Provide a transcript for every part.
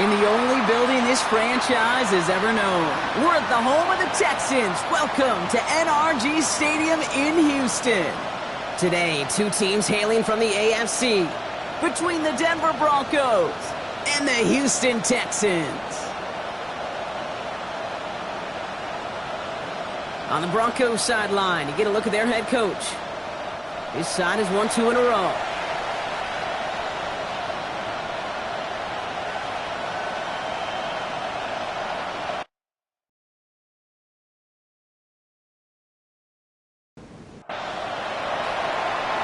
in the only building this franchise has ever known. We're at the home of the Texans. Welcome to NRG Stadium in Houston. Today, two teams hailing from the AFC, between the Denver Broncos and the Houston Texans. On the Broncos sideline, you get a look at their head coach. His side has won 2 in a row.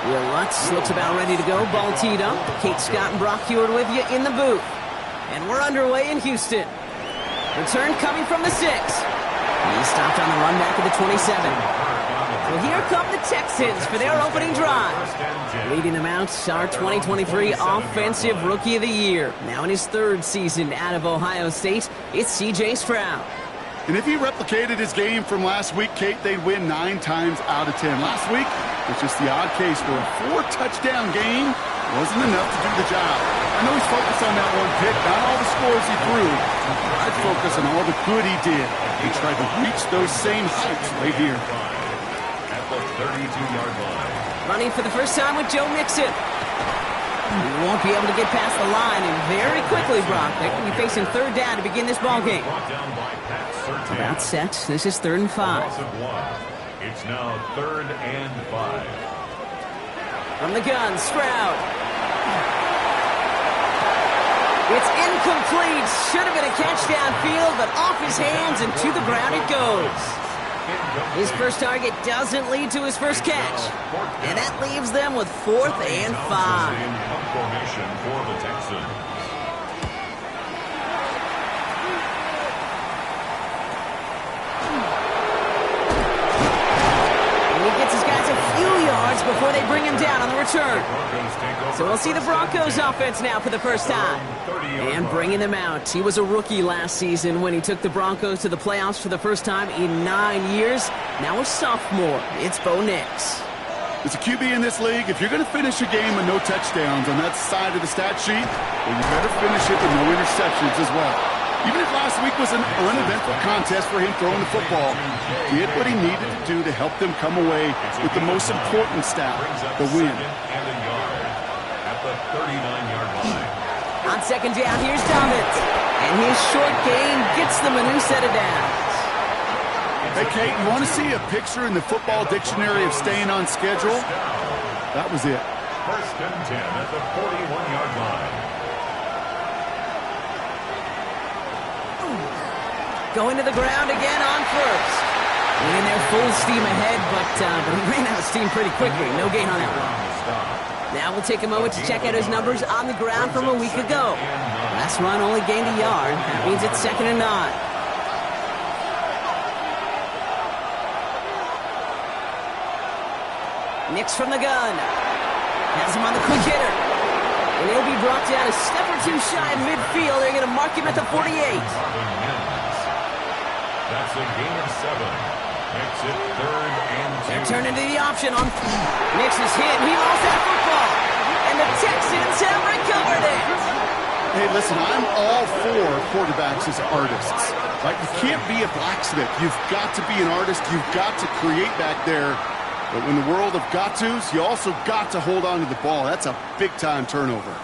Will Lutz looks about ready to go. Ball teed up. Kate Scott and Brock Huard with you in the booth. And we're underway in Houston. Return coming from the 6. He stopped on the run back at the 27. Well, here come the Texans for their opening drive. Leading them out, our 2023 Offensive Rookie of the Year. Now in his 3rd season out of Ohio State, it's C.J. Stroud. And if he replicated his game from last week, Kate, they'd win 9 times out of 10. Last week was just the odd case where a 4-touchdown game wasn't enough to do the job. I know he's focused on that one pick, not all the scores he threw. I'd focus on all the good he did. He tried to reach those same heights right here. At the 32-yard line. Running for the first time with Joe Mixon. He won't be able to get past the line, and very quickly, Brock, they're going to be facing 3rd down to begin this ball game. About set. This is 3rd and 5. It's now 3rd and 5. From the gun, Stroud. It's incomplete. Should have been a catch downfield, but off his hands and to the ground it goes. His first target doesn't lead to his first catch. And that leaves them with 4th and 5. Formation for the Texans. Before they bring him down on the return. So we'll see the Broncos offense now for the first time. And bringing them out. He was a rookie last season when he took the Broncos to the playoffs for the first time in 9 years. Now a sophomore. It's Bo Nix. As a QB in this league, if you're going to finish a game with no touchdowns on that side of the stat sheet, well, you better finish it with no interceptions as well. Even if last week was an uneventful contest for him throwing the football, he did what he needed to do to help them come away with the most important stat, the win. At the 39-yard line. On 2nd down, here's Dobbins. And his short gain gets them a new set of downs. Hey, Kate, you want to see a picture in the football dictionary of staying on schedule? That was it. 1st and 10 at the 41-yard line. Going to the ground again on 1st. In there full steam ahead, but he ran out of steam pretty quickly. No gain on that one. Now we'll take a moment to check out his numbers on the ground from a week ago. Last run only gained a yard. That means it's 2nd and 9. Nix from the gun. Has him on the quick hitter. And he'll be brought down a step or two shy of midfield. They're going to mark him at the 48. That's a gain of 7. Makes it 3rd and 2. They're turning to the option on Nix is hit. He lost that football. And the Texans have recovered it. Hey, listen, I'm all for quarterbacks as artists. Right? You can't be a blacksmith. You've got to be an artist. You've got to create back there. But in the world of got-tos, you also got to hold on to the ball. That's a big-time turnover.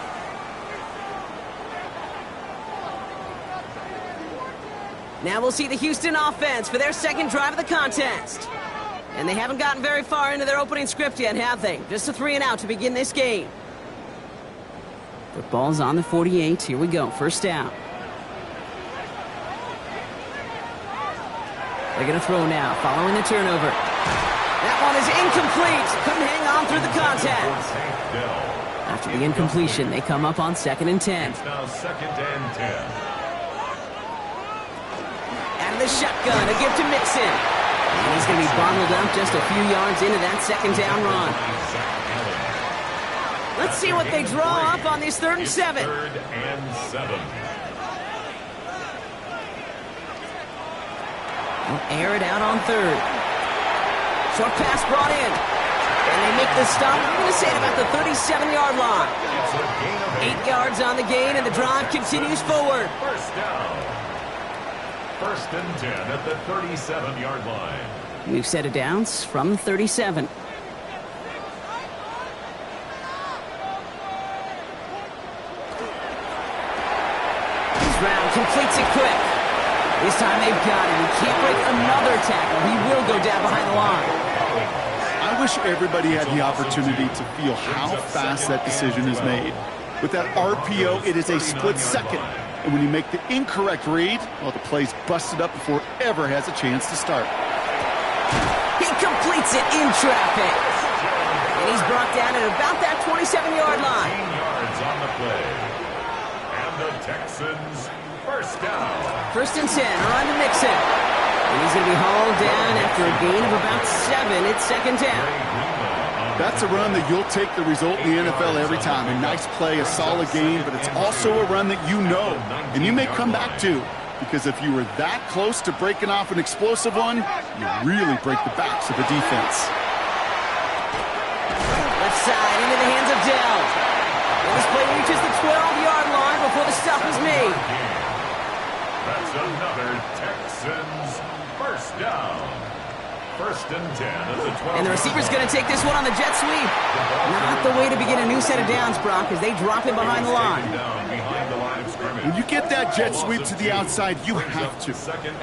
Now we'll see the Houston offense for their 2nd drive of the contest. And they haven't gotten very far into their opening script yet, have they? Just a 3 and out to begin this game. Football's on the 48. Here we go. 1st down. They're going to throw now, following the turnover. That one is incomplete. Couldn't hang on through the contact. After the incompletion, they come up on 2nd and 10. It's now 2nd and 10. The shotgun, a gift to Mixon. And he's going to be bottled up just a few yards into that 2nd down run. Let's see what they draw up on this 3rd and 7. 3rd and 7. We'll air it out on 3rd. Short pass brought in. And they make the stop. I'm going to say it about the 37-yard line. It's a gain of 8 yards on the gain, and the drive continues forward. First down. First and 10 at the 37-yard line. We've set it downs from the 37. Brown completes it quick. This time they've got him. He can't break another tackle. He will go down behind the line. I wish everybody had the opportunity to feel how fast that decision is made. With that RPO, it is a split second. And when you make the incorrect read, well, the play's busted up before it ever has a chance to start. He completes it in traffic. And he's brought down at about that 27-yard line. 15 yards on the play. The Texans first down. First and 10, around to Mixon. And he's going to be hauled down after a gain of about 7. It's second down. That's a run that you'll take the result in the NFL every time. A nice play, a solid game, but it's also a run that you know, and you may come back to. Because if you were that close to breaking off an explosive one, you really break the backs of the defense. Left side into the hands of Dell. And this play reaches the 12-yard line before the stop is made. That's another Texans first down. First and 10 at the 12. And the receiver's going to take this one on the jet sweep. Not the way to begin a new set of downs, Brock, as they drop him behind the line. When you get that jet sweep to the outside, you have to.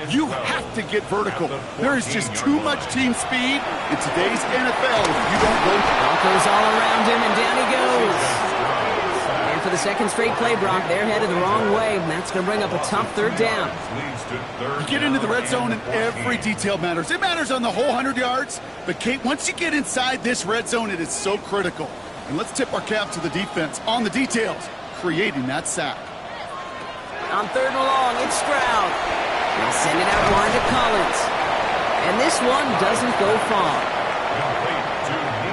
You have to get vertical. There is just too much team speed in today's NFL if you don't go. Broncos all around him, and down he goes. And for the second straight play, Brock, they're headed the wrong way, and that's going to bring up a tough third down. You get into the red zone, and every detail matters. It matters on the whole 100 yards. But, Kate, once you get inside this red zone, it is so critical. And let's tip our cap to the defense on the details, creating that sack. On third and long, it's Stroud. They'll send it out wide to Collins. And this one doesn't go far.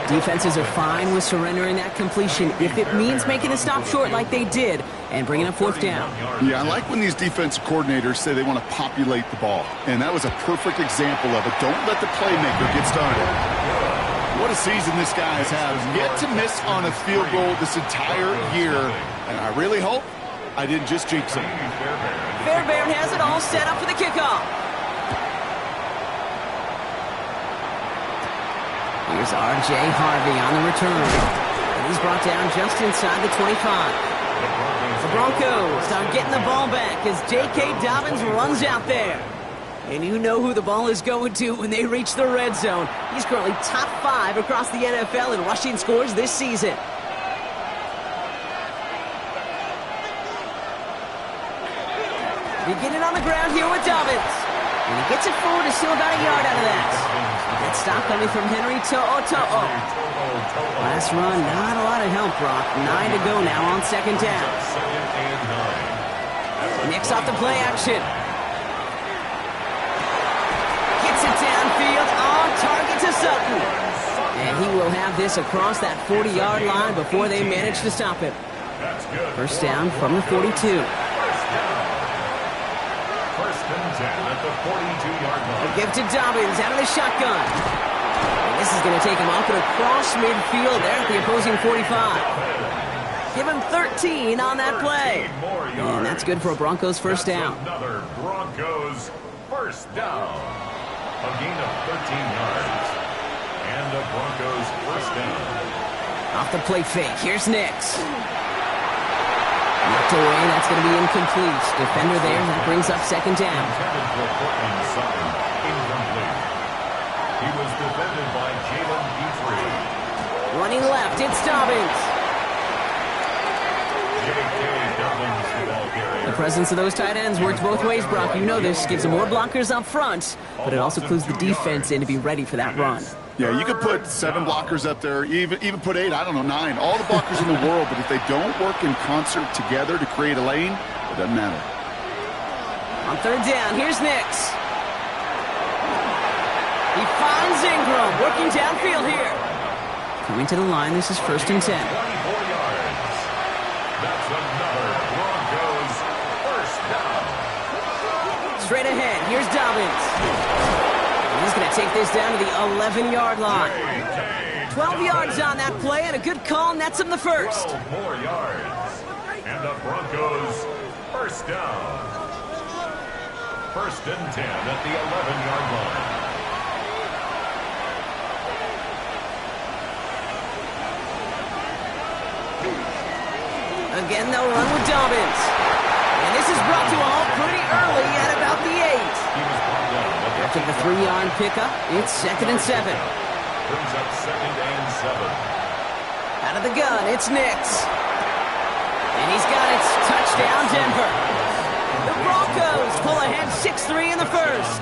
Defenses are fine with surrendering that completion if it means making a stop short like they did and bringing up fourth down. Yeah, I like when these defensive coordinators say they want to populate the ball. And that was a perfect example of it. Don't let the playmaker get started. What a season this guy has had. Yet to miss on a field goal this entire year. And I really hope I didn't just jinx him. Fairbairn has it all set up for the kickoff. Here's R.J. Harvey on the return. And he's brought down just inside the 25. The Broncos start getting the ball back as J.K. Dobbins runs out there. And you know who the ball is going to when they reach the red zone. He's currently top 5 across the NFL in rushing scores this season. Beginning on the ground here with Dobbins. And he gets it forward to steal about a yard out of that. That stop coming from Henry To'o. Last run, not a lot of help, Brock. 9 to go now on second down. Next off the play action. Gets it downfield on target to Sutton. And he will have this across that 40-yard line before they manage to stop him. First down from the 42. At the 42-yard line. Give to Dobbins out of the shotgun. And this is going to take him up and across midfield there at the opposing 45. Give him 13 on that play. And that's good for a Broncos first down. Another Broncos first down. A gain of 13 yards. And a Broncos first down. Off the play fake. Here's Nix. Knocked away, that's going to be incomplete. Defender there, that brings up second down. He was defended by Jalen Petrie. Running left, it's Dobbins. The presence of those tight ends works both ways, Brock. You know this. Gives them more blockers up front, but it also clues the defense in to be ready for that run. Yeah, you could put 7 blockers up there, even put 8, I don't know, 9. All the blockers in the world, but if they don't work in concert together to create a lane, it doesn't matter. On third down, here's Nix. He finds Ingram, working downfield here. Coming to the line, this is first and 10. 24 yards. That's another Broncos first down. Straight ahead, here's Dobbins. He's going to take this down to the 11-yard line. J.K. 12 yards on that play, and a good call nets him the first. 12 more yards. And the Broncos first down. 1st and 10 at the 11-yard line. Again, they'll run with Dobbins. And this is brought to a halt pretty early at about the 8. After the 3-yard pickup, it's 2nd and 7. Brings up 2nd and 7. Out of the gun, it's Nix. And he's got it. Touchdown, Denver. The Broncos pull ahead 6-3 in the first.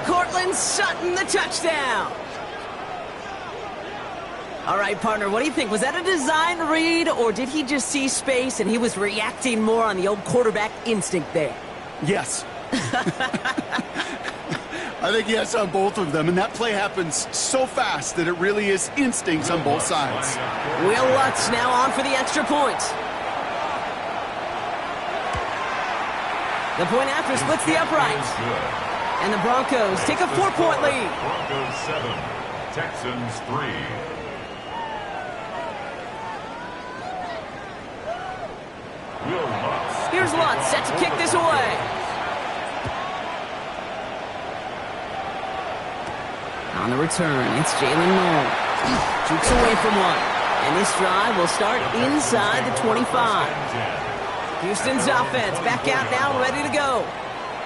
Cortland Sutton, the touchdown. All right, partner, what do you think? Was that a design read, or did he just see space and he was reacting more on the old quarterback instinct there? Yes. I think yes on both of them, and that play happens so fast that it really is instincts on both sides. Will Lutz now on for the extra point. The point after splits the upright. And the Broncos take a 4-point lead. Broncos 7, Texans 3. Here's Lutz set to kick this away. On the return, it's Jalen Noel. Jukes away from one. And this drive will start inside the 25. Houston's offense back out now, ready to go.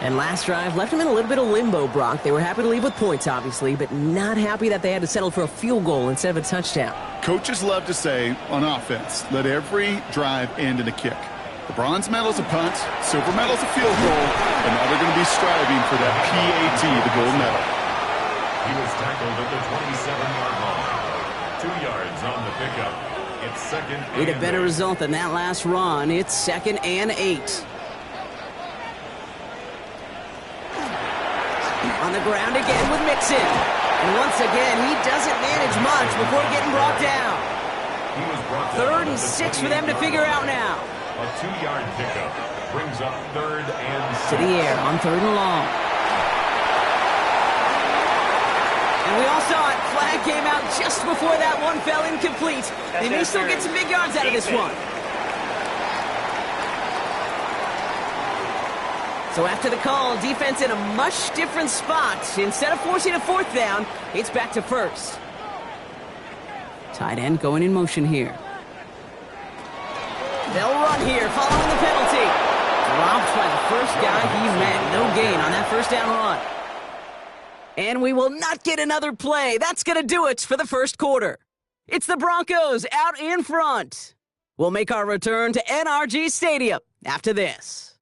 And last drive left them in a little bit of limbo, Brock. They were happy to leave with points, obviously, but not happy that they had to settle for a field goal instead of a touchdown. Coaches love to say on offense, let every drive end in a kick. The bronze medal's a punt, silver medal's a field goal, and now they're going to be striving for that PAT, the gold medal. He was tackled at the 27-yard line. 2 yards on the pickup. It's 2nd and 8. Need a better result than that last run. It's 2nd and 8. On the ground again with Mixon. And once again, he doesn't manage much before getting brought down. He was brought down 3rd and 6 for them to figure out now. A 2-yard pickup brings up 3rd and 6. To the air on 3rd and long. And we all saw it. Flag came out just before that one fell incomplete. They may still get some big yards out of this one. So after the call, defense in a much different spot. Instead of forcing a 4th down, it's back to 1st. Tight end going in motion here. They'll run here following the penalty. Dropped by the first guy he met. No gain on that 1st down run. And we will not get another play. That's going to do it for the 1st quarter. It's the Broncos out in front. We'll make our return to NRG Stadium after this.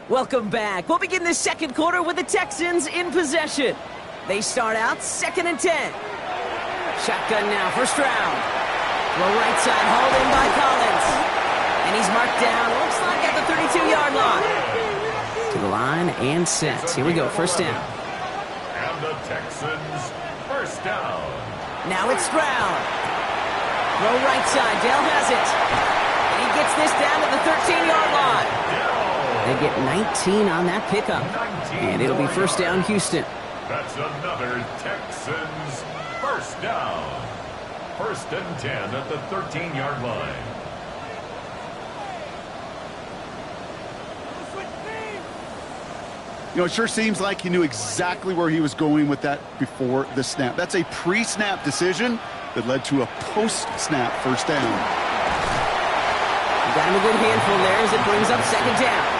Welcome back. We'll begin the 2nd quarter with the Texans in possession. They start out 2nd and 10. Shotgun now for Stroud. Low right side, hauled in by Collins. And he's marked down, looks like at the 32-yard line. To the line and set. Here we go, 1st down. And the Texans, 1st down. Now it's Stroud. Low right side, Dale has it. And he gets this down to the 13-yard line. They get 19 on that pickup. And it'll be 1st down, Houston. That's another Texans 1st down. 1st and 10 at the 13-yard line. You know, it sure seems like he knew exactly where he was going with that before the snap. That's a pre-snap decision that led to a post-snap 1st down. Got him a good handful there as it brings up 2nd down.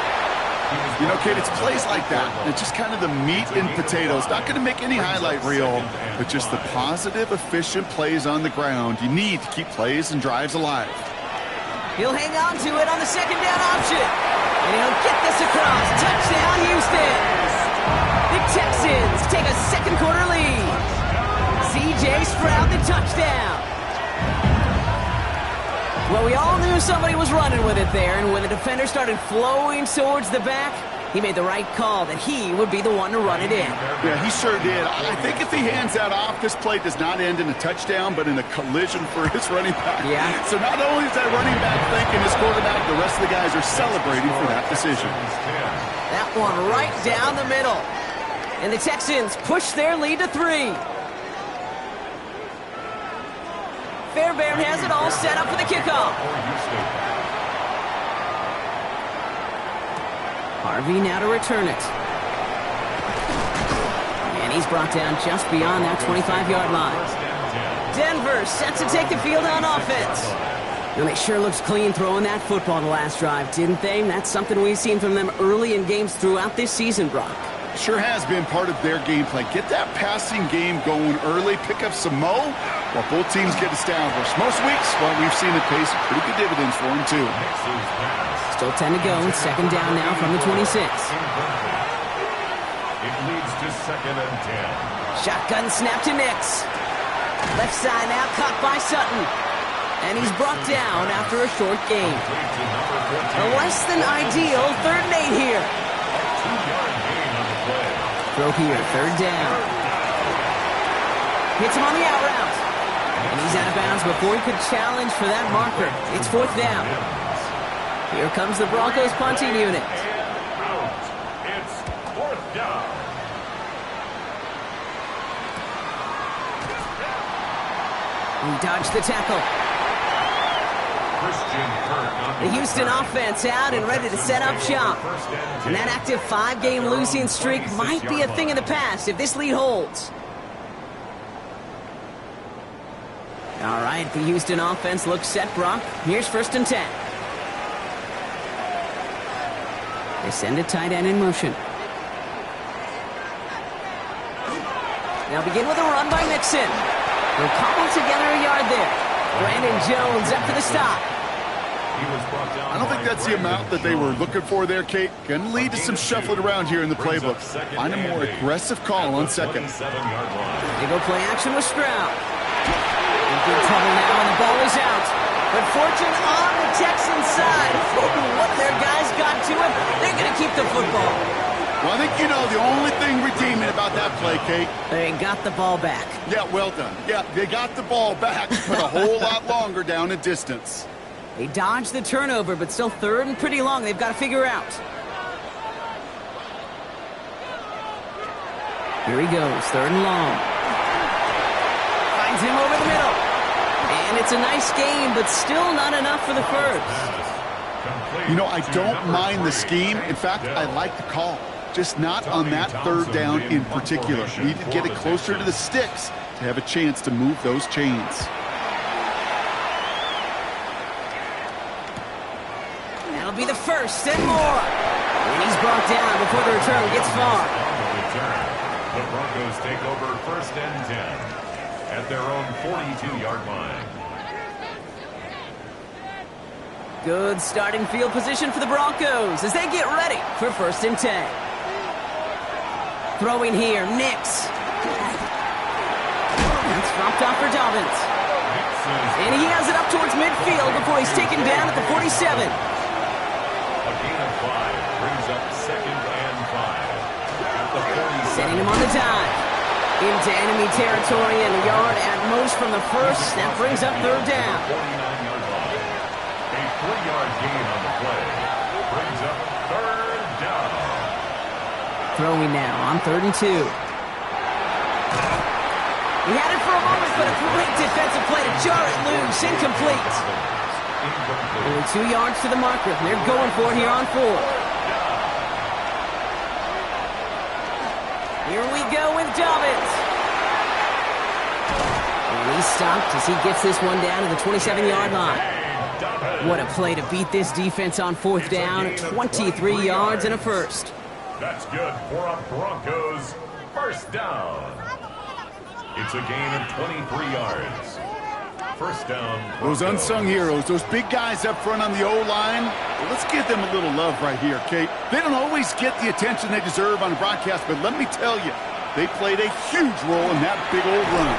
You know, Kate, it's plays like that. It's just kind of the meat and potatoes. Not going to make any highlight reel, but just the positive, efficient plays on the ground. You need to keep plays and drives alive. He'll hang on to it on the 2nd down option. And he'll get this across. Touchdown, Houston. The Texans take a 2nd quarter lead. C.J. Stroud, the touchdown. Well, we all knew somebody was running with it there, and when the defender started flowing towards the back, He made the right call that he would be the one to run it in. Yeah, he sure did. I think if he hands that off, this play does not end in a touchdown, but in a collision for his running back. Yeah. So not only is that running back thinking his quarterback, the rest of the guys are celebrating for that decision. That one right down the middle. And the Texans push their lead to 3. Fairbairn has it all set up for the kickoff. Harvey now to return it. And he's brought down just beyond that 25-yard line. Denver set to take the field on offense. And they sure looks clean throwing that football the last drive, didn't they? And that's something we've seen from them early in games throughout this season, Brock. Sure has been part of their game plan. Get that passing game going early, pick up some mo, while both teams get established. Most weeks, well, we've seen it pay some pretty good dividends for them, too. Still 10 to go. Second down now from the 26. It leads to 2nd and 10. Shotgun snap to Nix. Left side now caught by Sutton. And he's brought down after a short gain. A less than ideal 3rd and 8 here. Throw here, 3rd down. Hits him on the out route. And he's out of bounds before he could challenge for that marker. It's 4th down. Here comes the Broncos punting unit. It's 4th down. He dodged the tackle. The Houston offense out and ready to set up shop. And that active 5-game losing streak might be a thing of the past if this lead holds. All right, the Houston offense looks set, Brock. Here's 1st and 10. They send a tight end in motion. Now begin with a run by Mixon. They'll cobble together a yard there. Brandon Jones up for the stop. I don't think that's the amount that they were looking for there, Kate. Going to lead to some shuffling around here in the playbook. Find a more aggressive call on 2nd. They go play action with Stroud. In good trouble now, and the ball is out. But fortune on the Texans' side. What their guys got to it, they're going to keep the football. Well, I think you know the only thing redeeming about that play, Kate. They got the ball back. Yeah, well done. Yeah, they got the ball back, but a whole lot longer down in distance. They dodged the turnover, but still 3rd and pretty long. They've got to figure out. Here he goes, 3rd and long. Finds him over the middle. And it's a nice game, but still not enough for the first. You know, I don't mind the scheme. In fact, I like the call. Just not on that 3rd down in particular. You need to get it closer to the sticks to have a chance to move those chains. That'll be the 1st and more. And he's brought down before the return gets far. The Broncos take over 1st and 10 at their own 42-yard line. Good starting field position for the Broncos as they get ready for 1st and 10. Throwing here, Nix. That's dropped off for Dobbins. And he has it up towards midfield before he's taken down at the 47. A gain of 5 brings up 2nd and 5 at the 47. Setting him on the dive. Into enemy territory and a yard at most from the first. That brings up 3rd down. 49-yard line. A 3-yard gain on the play brings up 3rd down. Throwing now on 3rd and 2. He had it for a moment, but a great defensive play to jar it loose. Incomplete. Only 2 yards to the marker. They're going for it here on 4. Here we go with Dobbins. And he's stopped as he gets this one down to the 27-yard line. What a play to beat this defense on 4th down. 23 yards and a first. That's good for a Broncos 1st down. It's a gain of 23 yards. 1st down. Those unsung heroes, those big guys up front on the O-line, well, let's give them a little love right here, Kate. They don't always get the attention they deserve on the broadcast, but let me tell you, they played a huge role in that big old run.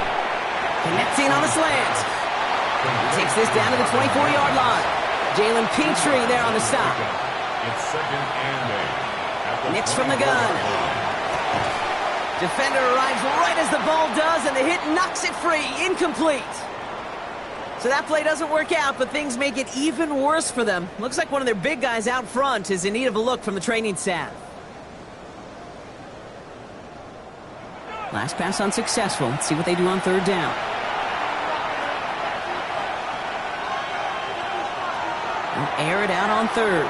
Connecting on the slant. He takes this down to the 24-yard line. Jalen Petrie there on the stop. It's 2nd and 8. Nix from the gun. Defender arrives right as the ball does, and the hit knocks it free. Incomplete. So that play doesn't work out, but things make it even worse for them. Looks like one of their big guys out front is in need of a look from the training staff. Last pass unsuccessful. Let's see what they do on third down. They'll air it out on third.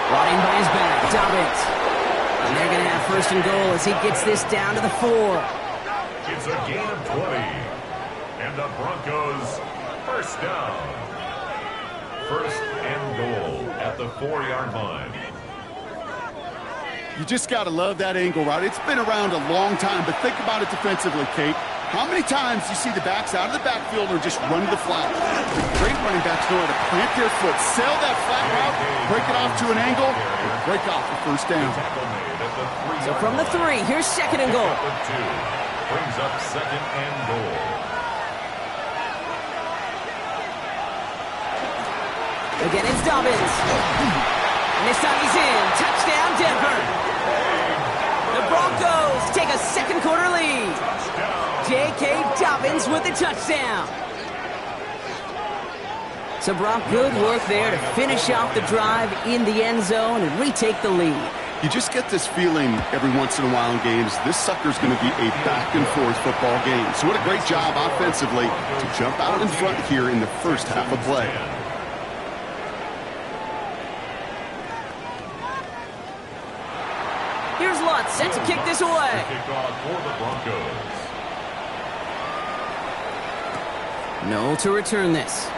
Brought in by his back, Dobbins. And they're going to have first and goal as he gets this down to the 4. It's a gain of 20. And the Broncos, first down. First and goal at the 4-yard line. You just got to love that angle, right? It's been around a long time, but think about it defensively, Kate. How many times do you see the backs out of the backfield or just run to the flat? The great running backs know how to plant their foot, sail that flat route, break it off to an angle, and break off the first down. So from the 3, here's second and goal. Brings up second and goal. Again, it's Dobbins. And this time he's in. Touchdown, Denver. The Broncos take a second quarter lead. J.K. Dobbins with the touchdown. So Brock, good work there to finish off the drive in the end zone and retake the lead. You just get this feeling every once in a while in games, this sucker's going to be a back-and-forth football game. So what a great job offensively to jump out in front here in the first half of play. Here's Lutz, set to kick this away. Kickoff for the Broncos. Noel to return this.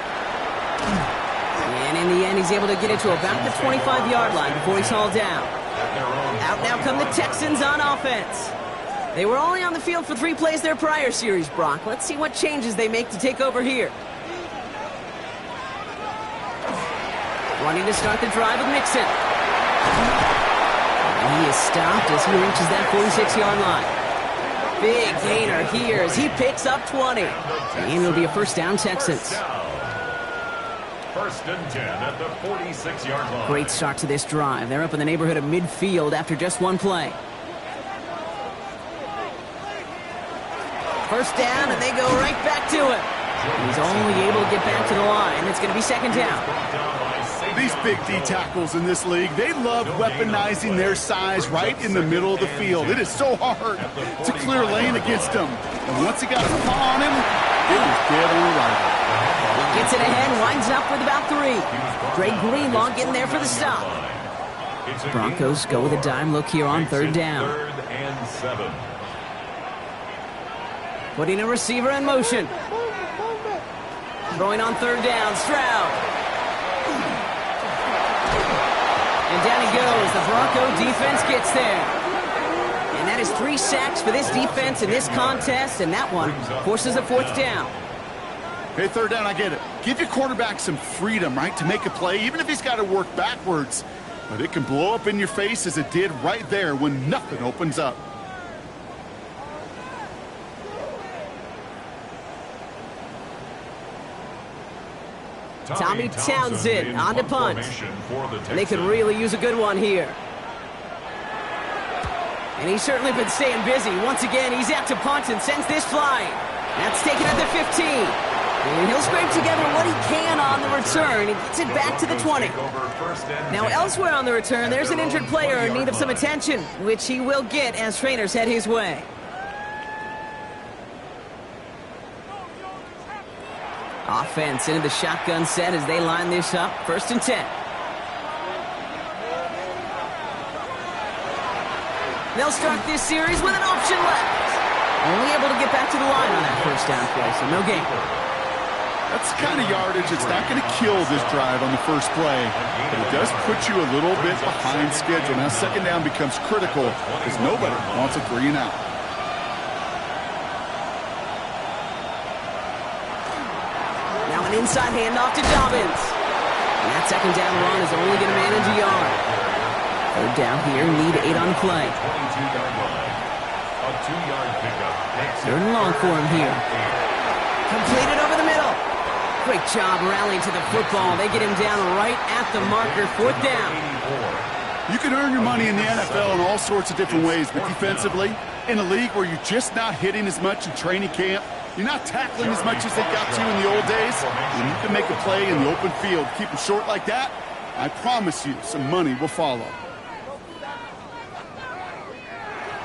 And in the end, he's able to get it to about the 25-yard line before he's hauled down. Out now come the Texans on offense. They were only on the field for 3 plays their prior series, Brock. Let's see what changes they make to take over here. Running to start the drive with Mixon. And he is stopped as he reaches that 46-yard line. Big gainer here as he picks up 20. And it'll be a first down, Texans. First and 10 at the 46-yard line. Great start to this drive. They're up in the neighborhood of midfield after just 1 play. First down, and they go right back to him. He's only able to get back to the line. It's going to be second down. These big D tackles in this league, they love weaponizing their size right in the middle of the field. It is so hard to clear lane against them. And once he got his paw on him, it was dead on arrival. Gets it ahead, winds up with about 3. Dre Greenlaw getting there for the stop. Broncos go with a dime look here on third down. Third and 7. Putting a receiver in motion. Throwing on third down, Stroud. And down he goes. The Bronco defense gets there. And that is 3 sacks for this defense in this contest, and that one forces a 4th down. Hey, third down, I get it. Give your quarterback some freedom, right, to make a play, even if he's got to work backwards. But it can blow up in your face as it did right there when nothing opens up. Tommy Townsend on to punt. And they could really use a good one here. And he's certainly been staying busy. Once again, he's out to punt and sends this flying. That's taken at the 15. And he'll scrape together what he can on the return and gets it back to the 20. Now elsewhere on the return, there's an injured player in need of some attention, which he will get as trainers head his way. Offense into the shotgun set as they line this up. First and 10. They'll start this series with an option left. Only able to get back to the line on that first down play, so no gain. That's the kind of yardage that's not going to kill this drive on the first play, but it does put you a little bit behind schedule. Now second down becomes critical because nobody wants a 3 and out. Now an inside handoff to Dobbins. And that second down run is only going to manage a yard. Third down here, need 8 on play. 22-yard line. A 2-yard pickup. Third and long for him here. Completed over the middle. Great job rallying to the football. They get him down right at the marker. 4th down. You can earn your money in the NFL in all sorts of different ways, but defensively, in a league where you're just not hitting as much in training camp, you're not tackling as much as they got to in the old days, and you can make a play in the open field. Keep them short like that, I promise you some money will follow.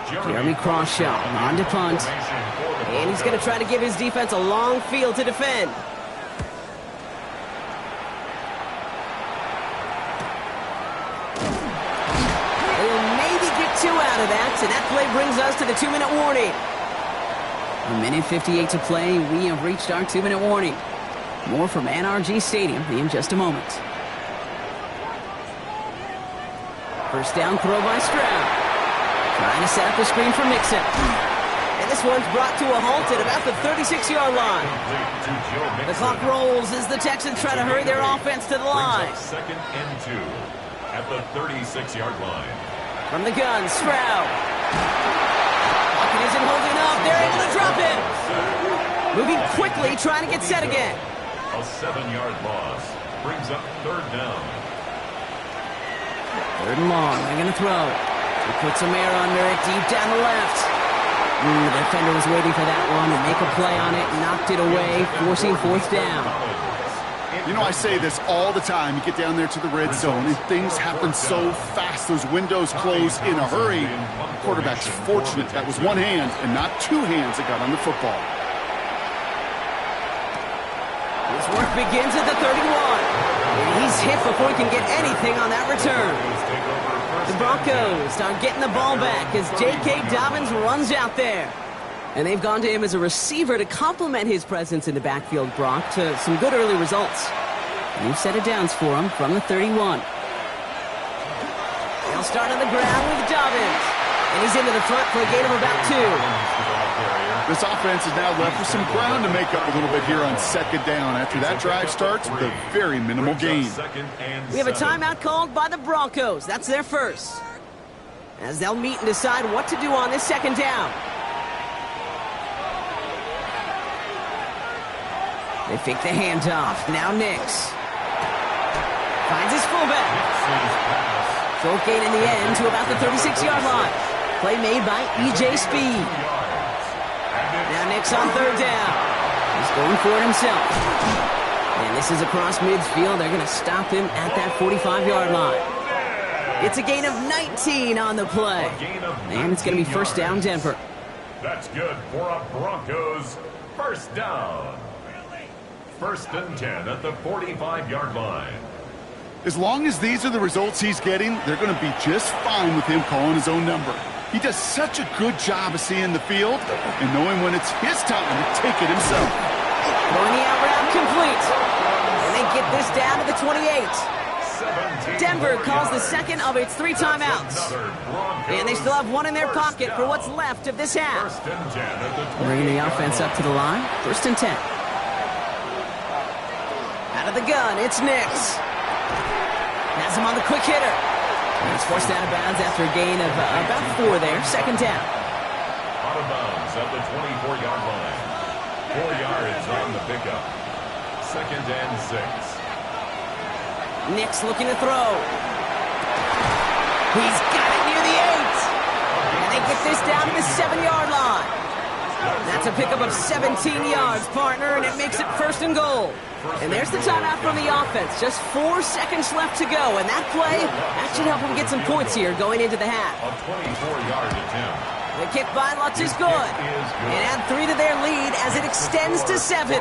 Jeremy Crawshaw on to punt. And he's going to try to give his defense a long field to defend. He'll maybe get 2 out of that, so that play brings us to the 2-minute warning. 1:58 to play. We have reached our 2-minute warning. More from NRG Stadium in just a moment. First down throw by Stroud. Trying to set up a screen for Mixon. And this one's brought to a halt at about the 36-yard line. The clock rolls as the Texans try to hurry their offense to the line. Second and 2 at the 36-yard line. From the gun, Stroud. Pocket isn't holding up. They're able to drop him. Moving quickly, trying to get set again. A 7-yard loss brings up third down. Third and long. They're going to throw. He puts some air under it, deep down the left. The defender was waiting for that one to make a play on it, knocked it away, forcing fourth down. You know, I say this all the time. You get down there to the red zone, and things happen so fast. Those windows close in a hurry. The quarterback's fortunate that was one hand and not 2 hands that got on the football. His work begins at the 31. And he's hit before he can get anything on that return. The Broncos start getting the ball back as J.K. Dobbins runs out there. And they've gone to him as a receiver to complement his presence in the backfield, Brock, to some good early results. New set of downs for him from the 31. They'll start on the ground with Dobbins. And he's into the front for a gain of about 2. This offense is now left with some ground to make up a little bit here on second down after that drive starts with a very minimal gain. We have a timeout called by the Broncos. That's their first. As they'll meet and decide what to do on this second down. They fake the handoff. Now Nix. Finds his fullback. Short gain in the end to about the 36-yard line. Play made by E.J. Speed. Now Nix on third down. He's going for it himself. And this is across midfield. They're going to stop him at that 45-yard line. It's a gain of 19 on the play. And it's going to be first down, Denver. That's good for a Broncos first down. First and 10 at the 45-yard line. As long as these are the results he's getting, they're going to be just fine with him calling his own number. He does such a good job of seeing the field and knowing when it's his time to take it himself. Throwing the out route complete. And they get this down to the 28. Denver calls the second of its 3 timeouts. And they still have 1 in their pocket for what's left of this half. Bringing the offense up to the line. First and 10. Out of the gun, it's Nix. Has him on the quick hitter. And he's forced out of bounds after a gain of about 4 there. Second down. Out of bounds at the 24-yard line. 4 yards on the pickup. Second and 6. Nix looking to throw. He's got it near the 8. And they get this down to the 7-yard line. That's a pickup of 17 yards, partner, and it makes it first and goal. And there's the timeout from the offense. Just 4 seconds left to go. And that play, that should help them get some points here going into the half. A 24-yard attempt. The kick by Lutz is good. And add 3 to their lead as it extends to 7.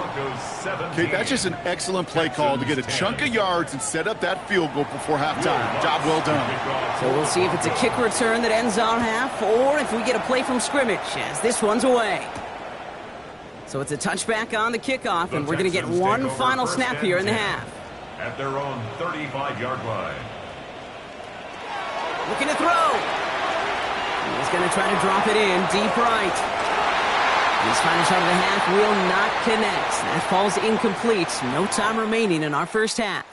Okay, that's just an excellent play call to get a chunk of yards and set up that field goal before halftime. Job well done. So we'll see if it's a kick return that ends our half or if we get a play from scrimmage as this one's away. So it's a touchback on the kickoff, and we're going to get one final snap here in the half. At their own 35-yard line. Looking to throw. He's going to try to drop it in deep right. This final shot of the half will not connect. That falls incomplete. No time remaining in our first half.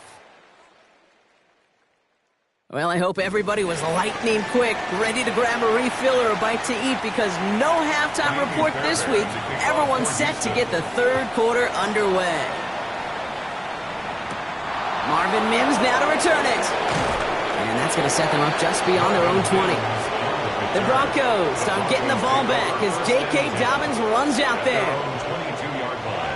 Well, I hope everybody was lightning quick, ready to grab a refill or a bite to eat because no halftime report this week. Everyone's set to get the third quarter underway. Marvin Mims now to return it. And that's going to set them up just beyond their own 20. The Broncos start getting the ball back as J.K. Dobbins runs out there.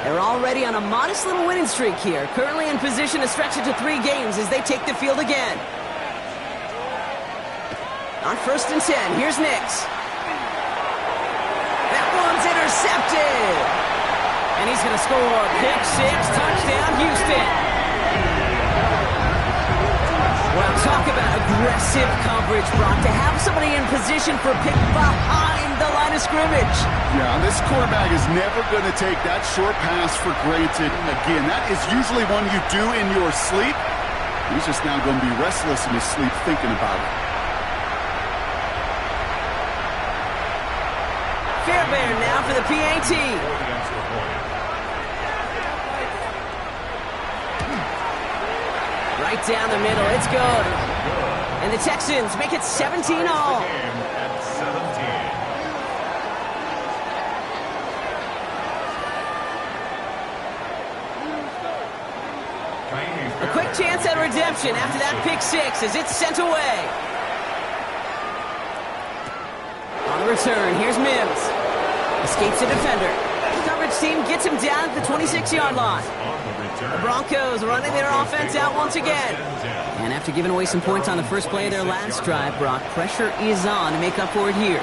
They're already on a modest little winning streak here, currently in position to stretch it to 3 games as they take the field again. On 1st and 10, here's Nix. That one's intercepted. And he's going to score. Pick 6, touchdown, Houston. Well, talk about aggressive coverage, Brock. To have somebody in position for a pick behind the line of scrimmage. Yeah, this quarterback is never going to take that short pass for granted. Again, that is usually one you do in your sleep. He's just now going to be restless in his sleep thinking about it. Fairbairn now for the PAT. Right down the middle, it's good. And the Texans make it 17 all. A quick chance at redemption after that pick 6 as it's sent away. On the return, here's Mims. Escapes the defender. The coverage team gets him down at the 26-yard line. The Broncos running their offense out once again. And after giving away some points on the first play of their last drive, Brock, pressure is on to make up for it here.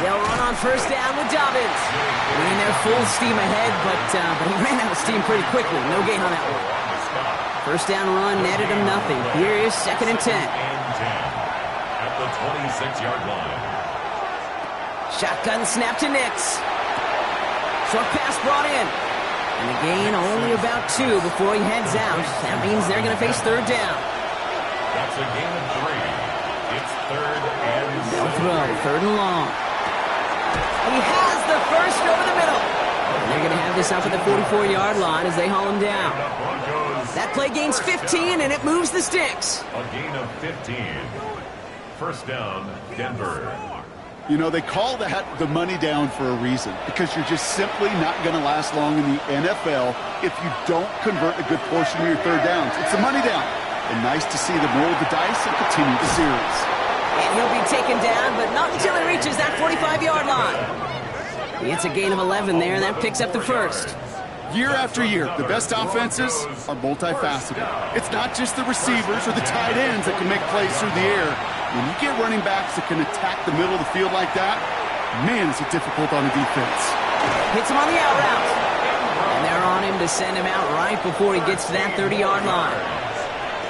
They'll run on 1st down with Dobbins. Running their full steam ahead, but he ran out of steam pretty quickly. No gain on that one. 1st down run netted him nothing. Here is 2nd and 10. At the 26-yard line. Shotgun snap to Nix. Short pass brought in. And the gain only about 2 before he heads out. That means they're going to face 3rd down. That's a gain of 3. It's 3rd and 7. They'll throw 3rd and long. He has the first over the middle. And they're going to have this up at the 44-yard line as they haul him down. That play gains 15, and it moves the sticks. A gain of 15. 1st down, Denver. You know, they call that the money down for a reason, because you're just simply not going to last long in the NFL if you don't convert a good portion of your 3rd downs. It's a money down. And nice to see them roll the dice and continue the series. And he'll be taken down, but not until he reaches that 45-yard line. It's a gain of 11 there, and that picks up the 1st. Year after year, the best offenses are multifaceted. It's not just the receivers or the tight ends that can make plays through the air. When you get running backs that can attack the middle of the field like that, man, is it difficult on the defense. Hits him on the out route. And they're on him to send him out right before he gets to that 30-yard line.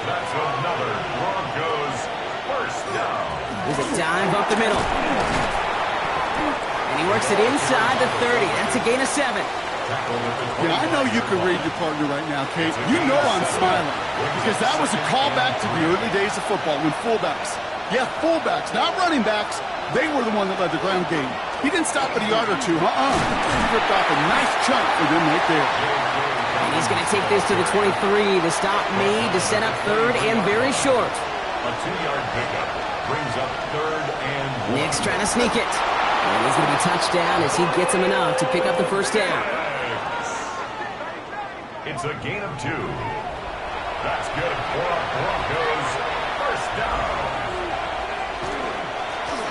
That's another Broncos 1st down. There's a dive up the middle. And he works it inside the 30. That's a gain of 7. Yeah, I know you can read your partner right now, Kate. You know I'm smiling because that was a callback to the early days of football when fullbacks, fullbacks, not running backs, they were the one that led the ground game. He didn't stop at a yard or 2. He ripped off a nice chunk for them right there. And he's going to take this to the 23. The stop made to set up 3rd and very short. A 2-yard pickup brings up 3rd and 1. Nix trying to sneak it. And he's going to be touchdown as he gets him enough to pick up the 1st down. It's a gain of 2. That's good for Broncos 1st down.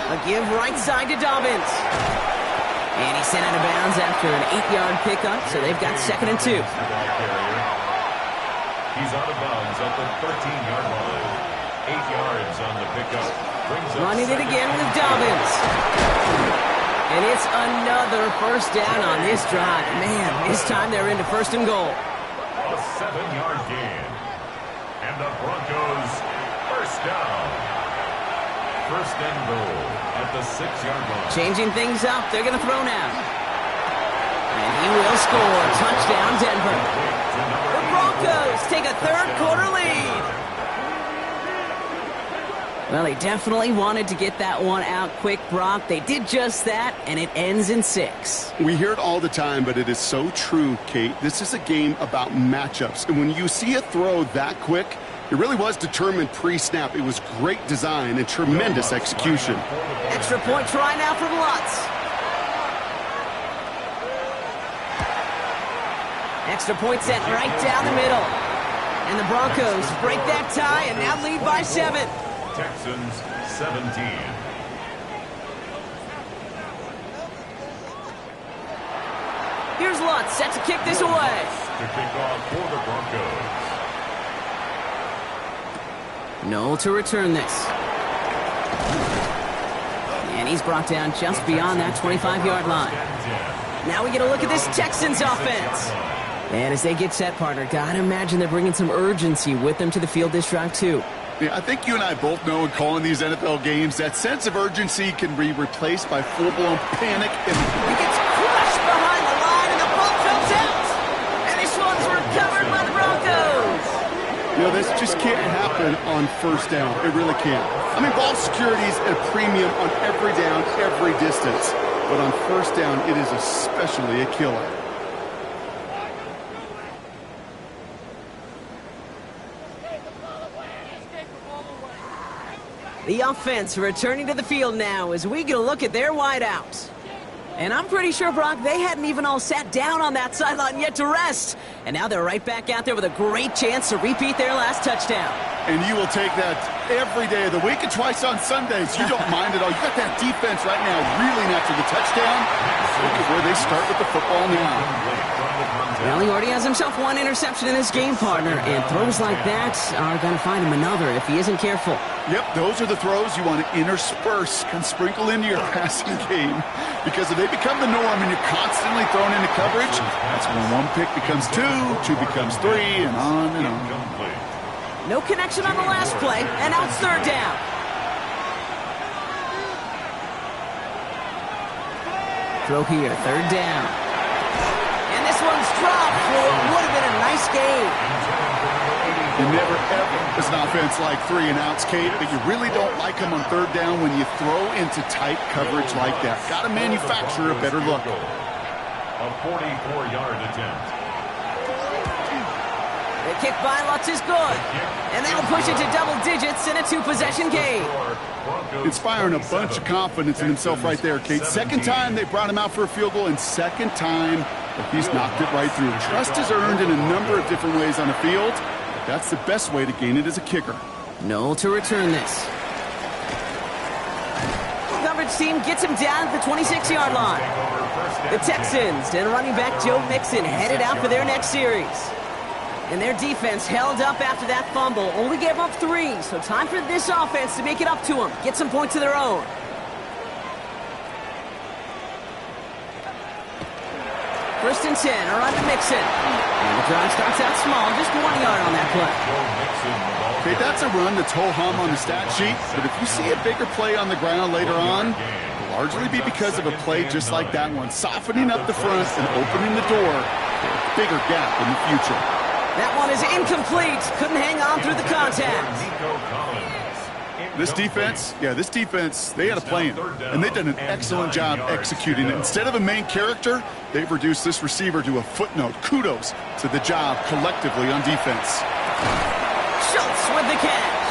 A give right side to Dobbins. And he's sent out of bounds after an 8-yard pickup, so they've got 2nd and 2. He's out of bounds at the 13-yard line. 8 yards on the pickup. Running it again with Dobbins. And it's another 1st down on this drive. Man, this time they're into 1st and goal. A 7-yard gain. And the Broncos 1st down. 1st and goal at the 6-yard line. Changing things up. They're going to throw now. And he will score. Touchdown, Denver. The Broncos take a 3rd quarter lead. Well, they definitely wanted to get that one out quick, Brock. They did just that, and it ends in 6. We hear it all the time, but it is so true, Kate. This is a game about matchups. And when you see a throw that quick, it really was determined pre-snap. It was great design and tremendous execution. Extra point try now from Lutz. Extra point sent right down the middle. And the Broncos break that tie and now lead by 7. Texans 17. Here's Lutz set to kick this away. To kick off for the Broncos. Noel to return this. And he's brought down just beyond that 25-yard line. Now we get a look at this Texans offense. And as they get set, partner, gotta imagine they're bringing some urgency with them to the field this drive, too. Yeah, I think you and I both know in calling these NFL games that sense of urgency can be replaced by full-blown panic. He gets crushed behind the line, and the ball comes out. And this one's recovered by the Broncos. You know, this just can't happen on first down. It really can't. I mean, ball security is at a premium on every down, every distance. But on first down, it is especially a killer. The offense returning to the field now as we get a look at their wideouts. And I'm pretty sure, Brock, they hadn't even all sat down on that sideline yet to rest. And now they're right back out there with a great chance to repeat their last touchdown. And you will take that every day of the week and twice on Sundays. You don't mind at all. You got that defense right now reeling after the touchdown. Look at where they start with the football now. Well, he already has himself one interception in this game, partner, and throws like that are going to find him another if he isn't careful. Yep, those are the throws you want to intersperse and sprinkle into your passing game, because if they become the norm and you're constantly thrown into coverage, that's when one pick becomes two becomes three, and on and on. No connection on the last play, and now it's third down. Throw here, third down. And this one's dropped for what would have been a nice game. You never, ever, as an offense like 3-and-outs, Kate, but you really don't like them on third down when you throw into tight coverage like that. Got to manufacture a better look. A 44-yard attempt. The kick by Lutz is good. And that'll push it to double digits in a 2-possession game. Inspiring a bunch of confidence in himself right there, Kate. Second time they brought him out for a field goal, and second time he's knocked it right through. Trust is earned in a number of different ways on the field. That's the best way to gain it as a kicker. Noel to return this. Coverage team gets him down at the 26-yard line. The Texans and running back Joe Mixon headed out for their next series. And their defense held up after that fumble. Only gave up 3, so time for this offense to make it up to them. Get some points of their own. First and 10, a run to Mixon. And the drive starts out small, just 1 yard on that play. Okay, that's a run that's ho-hum on the stat sheet, but if you see a bigger play on the ground later on, it'll largely be because of a play just like that one, softening up the front and opening the door for a bigger gap in the future. That one is incomplete. Couldn't hang on through the contact. This defense, they had a plan, and they've done an excellent job executing it. Instead of a main character, they've reduced this receiver to a footnote. Kudos to the job collectively on defense. Schultz with the catch.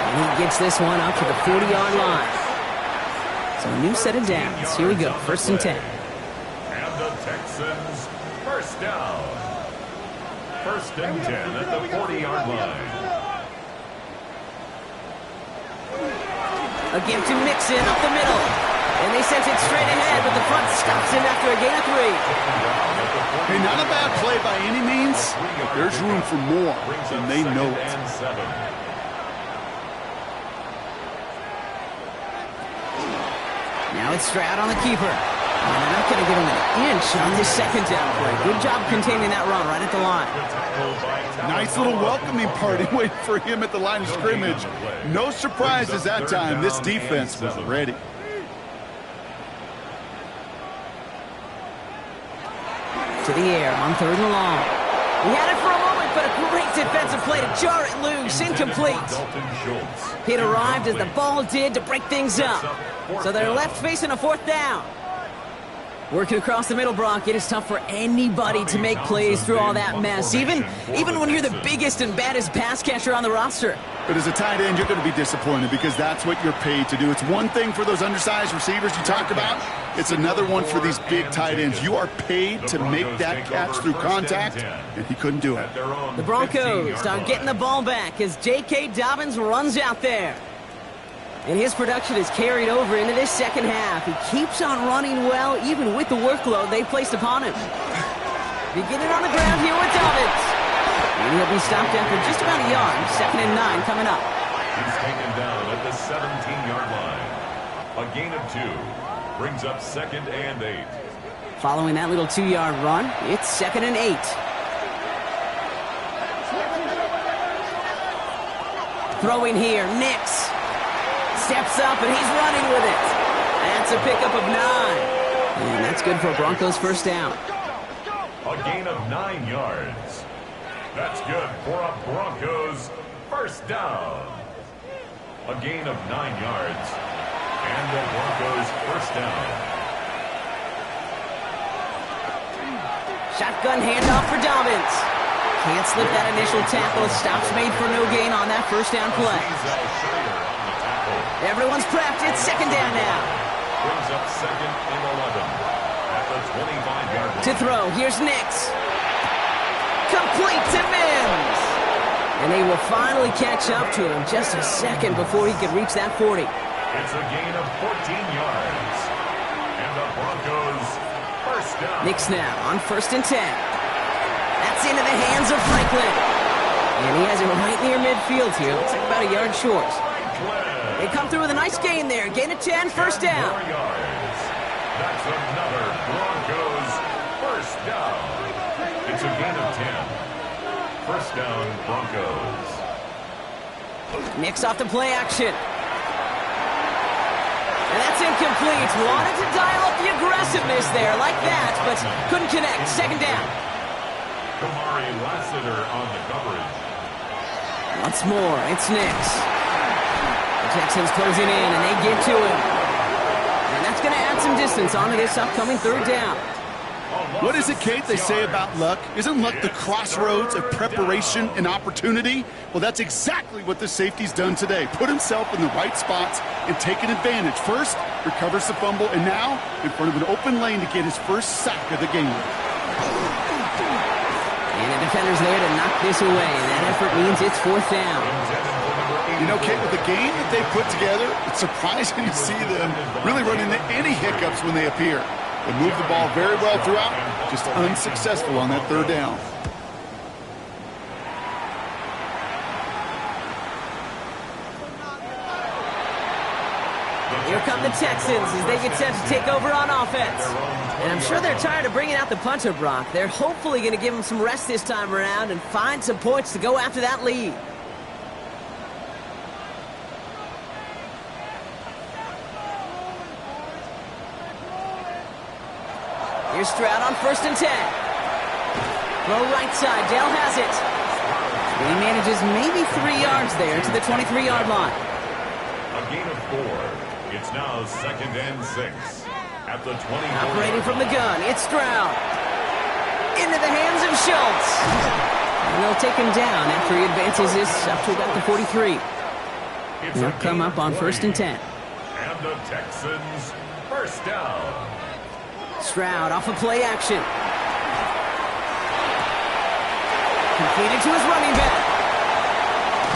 And he gets this one up to the 40-yard line. So a new set of downs. Here we go, first and 10. And the Texans, first down. First and 10 at the 40-yard line. A give to Mixon up the middle. And they sent it straight ahead, but the front stops him after a gain of 3. Hey, not a bad play by any means, but there's room for more, and they know it. Now it's Stroud on the keeper. And they're not going to get him an inch on this second down play. Good job containing that run right at the line. Nice little welcoming party waiting for him at the line of scrimmage. No surprises that time. This defense was ready. To the air on third and long. He had it for a moment, but a great defensive play to jar it loose. Incomplete. It arrived as the ball did to break things up. So they're left facing a fourth down. Working across the middle, Brock, it is tough for anybody to make plays through all that mess, even when you're the biggest and baddest pass catcher on the roster. But as a tight end, you're going to be disappointed because that's what you're paid to do. It's one thing for those undersized receivers you talked about. It's another one for these big tight ends. You are paid to make that catch through contact, and he couldn't do it. The Broncos start getting the ball back as J.K. Dobbins runs out there. And his production is carried over into this second half. He keeps on running well, even with the workload they placed upon him. Beginning on the ground here with Dobbins. And he'll be stopped after just about a yard. 2nd and 9 coming up. He's taken down at the 17-yard line. A gain of 2 brings up 2nd and 8. Following that little 2-yard run, it's 2nd and 8. Throwing here, Nix. Steps up, and he's running with it. That's a pickup of 9. And that's good for a Broncos first down. A gain of 9 yards. That's good for a Broncos first down. A gain of 9 yards. And the Broncos first down. Shotgun handoff for Dobbins. Can't slip that initial tackle. Stops made for no gain on that first down play. Everyone's prepped. It's 2nd down now. Brings up 2nd and 11 at the 25-yard line. To throw, here's Nix. Complete to Mims. And they will finally catch up to him just a second before he could reach that 40. It's a gain of 14 yards. And the Broncos first down. Nix now on 1st and 10. That's into the hands of Franklin. And he has it right near midfield here. Looks like about a yard short. They come through with a nice gain there. Gain of 10, first down. 4 yards. That's another Broncos first down. It's a gain of 10. First down, Broncos. Nix off the play action. And that's incomplete. Wanted to dial up the aggressiveness there like that, but couldn't connect. 2nd down. Kamari Lassiter on the coverage. Once more, it's Nix. The Texans closing in, and they get to him. And that's going to add some distance onto this upcoming 3rd down. What is it, Kate, they say about luck? Isn't luck the crossroads of preparation and opportunity? Well, that's exactly what the safety's done today. Put himself in the right spots and taken advantage. First, recovers the fumble, and now in front of an open lane to get his first sack of the game. And the defender's there to knock this away. That effort means it's 4th down. You know, Kate, with the game that they put together, it's surprising to see them really run into any hiccups when they appear. They move the ball very well throughout, just unsuccessful on that 3rd down. Here come the Texans as they get set to take over on offense. And I'm sure they're tired of bringing out the punter, Brock. They're hopefully going to give him some rest this time around and find some points to go after that lead. Here's Stroud on 1st and 10. Throw right side. Dale has it. He manages maybe 3 yards there to the 23-yard line. A gain of 4. It's now 2nd and 6 at the 20. Operating from the gun, it's Stroud. Into the hands of Schultz. And they'll take him down after he advances this up to about the 43. They'll come up on 1st and 10. And the Texans first down. Stroud off of play action. Completed to his running back.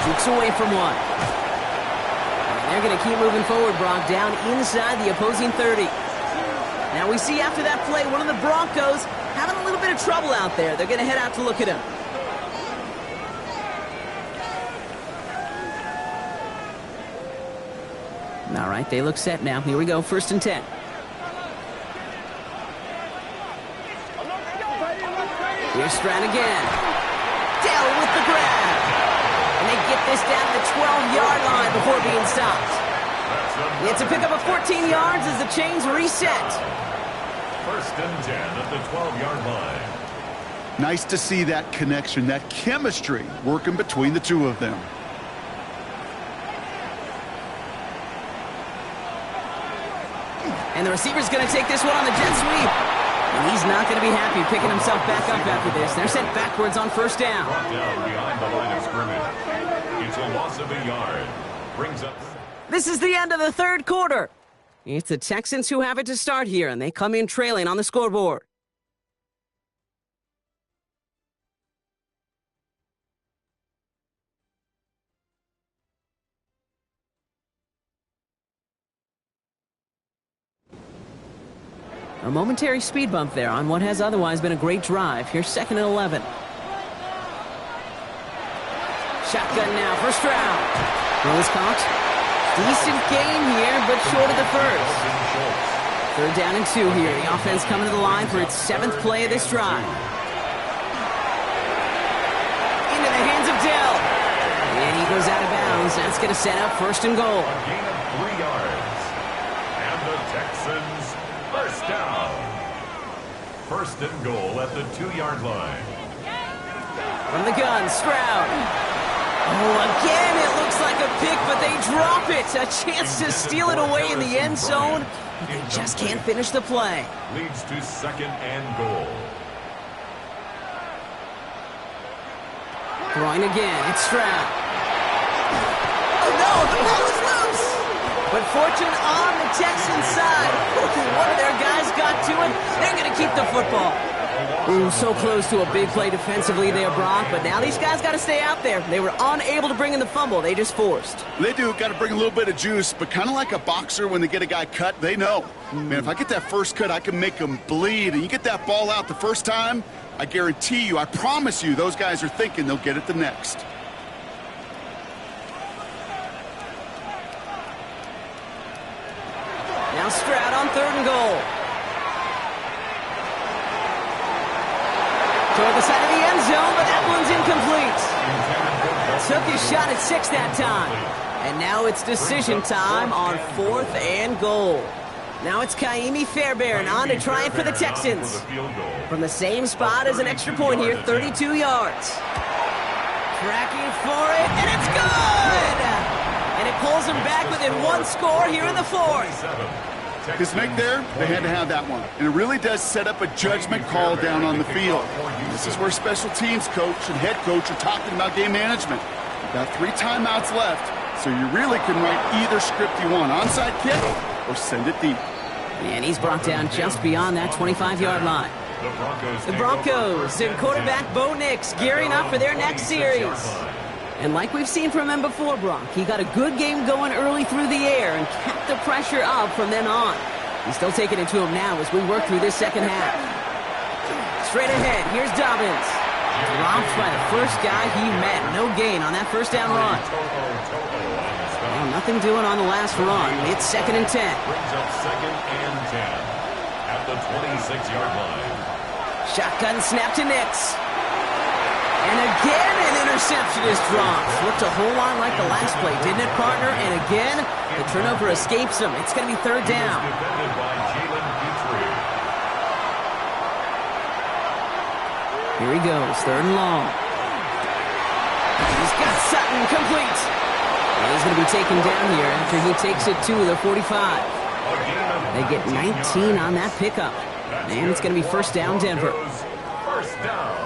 Jukes away from one. And they're going to keep moving forward, Brock, down inside the opposing 30. Now we see after that play, one of the Broncos having a little bit of trouble out there. They're going to head out to look at him. All right, they look set now. Here we go, 1st and 10. Here's Stroud again. Dell with the grab. And they get this down to the 12-yard line before being stopped. It's a pickup of 14 yards as the chains reset. 1st and 10 at the 12-yard line. Nice to see that connection, that chemistry working between the two of them. And the receiver's going to take this one on the jet sweep. And he's not going to be happy picking himself back up after this. They're sent backwards on first down. Brought down behind the line of scrimmage. It's a loss of a yard. Brings up... This is the end of the third quarter. It's the Texans who have it to start here, and they come in trailing on the scoreboard. A momentary speed bump there on what has otherwise been a great drive. Here's 2nd and 11. Shotgun now for Stroud. Throw is caught. Decent gain here, but short of the first. 3rd down and 2 here. The offense coming to the line for its 7th play of this drive. Into the hands of Dell. And he goes out of bounds. That's going to set up 1st and goal. A gain of 3 yards. And the Texans, first down. 1st and goal at the 2-yard line. From the gun, Stroud. Oh, again, it looks like a pick, but they drop it. A chance to steal it away in the end zone. They just can't finish the play. Leads to 2nd and goal. Throwing again, it's Stroud. Oh, no, the ball is loose. But fortune on the Texans side. One of their guys got to it. They're going to keep the football. Ooh, so close to a big play defensively there, Brock. But now these guys got to stay out there. They were unable to bring in the fumble. They just forced. They do. Got to bring a little bit of juice, but kind of like a boxer when they get a guy cut, they know. Man, if I get that first cut, I can make them bleed. And you get that ball out the first time, I guarantee you, I promise you, those guys are thinking they'll get it the next. Now Stroud on 3rd and goal. Toward the side of the end zone, but that one's incomplete. Took his shot at 6 that time. And now it's decision time on 4th and goal. Now it's Kaimi Fairbairn on to try it for the Texans. From the same spot as an extra point here, 32 yards. Tracking for it, and it's good! And it pulls him back within 1 score here in the 4th. His make there, they had to have that one. And it really does set up a judgment call down on the field. This is where special teams coach and head coach are talking about game management. About 3 timeouts left, so you really can write either script you want. Onside kick or send it deep. And he's brought down just beyond that 25-yard line. The Broncos and quarterback Bo Nix gearing up for their next series. And like we've seen from him before, Brock, he got a good game going early through the air and kept the pressure up from then on. He's still taking it to him now as we work through this second half. Straight ahead, here's Dobbins. Dropped by the first guy he met. No gain on that first down run. Well, nothing doing on the last run. It's 2nd and 10. Brings up 2nd and 10 at the 26-yard line. Shotgun snap to Nix. And again, an interception is dropped. Looked a whole lot like the last play, didn't it, partner? And again, the turnover escapes him. It's going to be 3rd down. Defended by Jalen Petrie. Here he goes, 3rd and long. He's got Sutton complete. And he's going to be taken down here after he takes it to the 45. They get 19 on that pickup. And it's going to be 1st down, Denver. 1st down.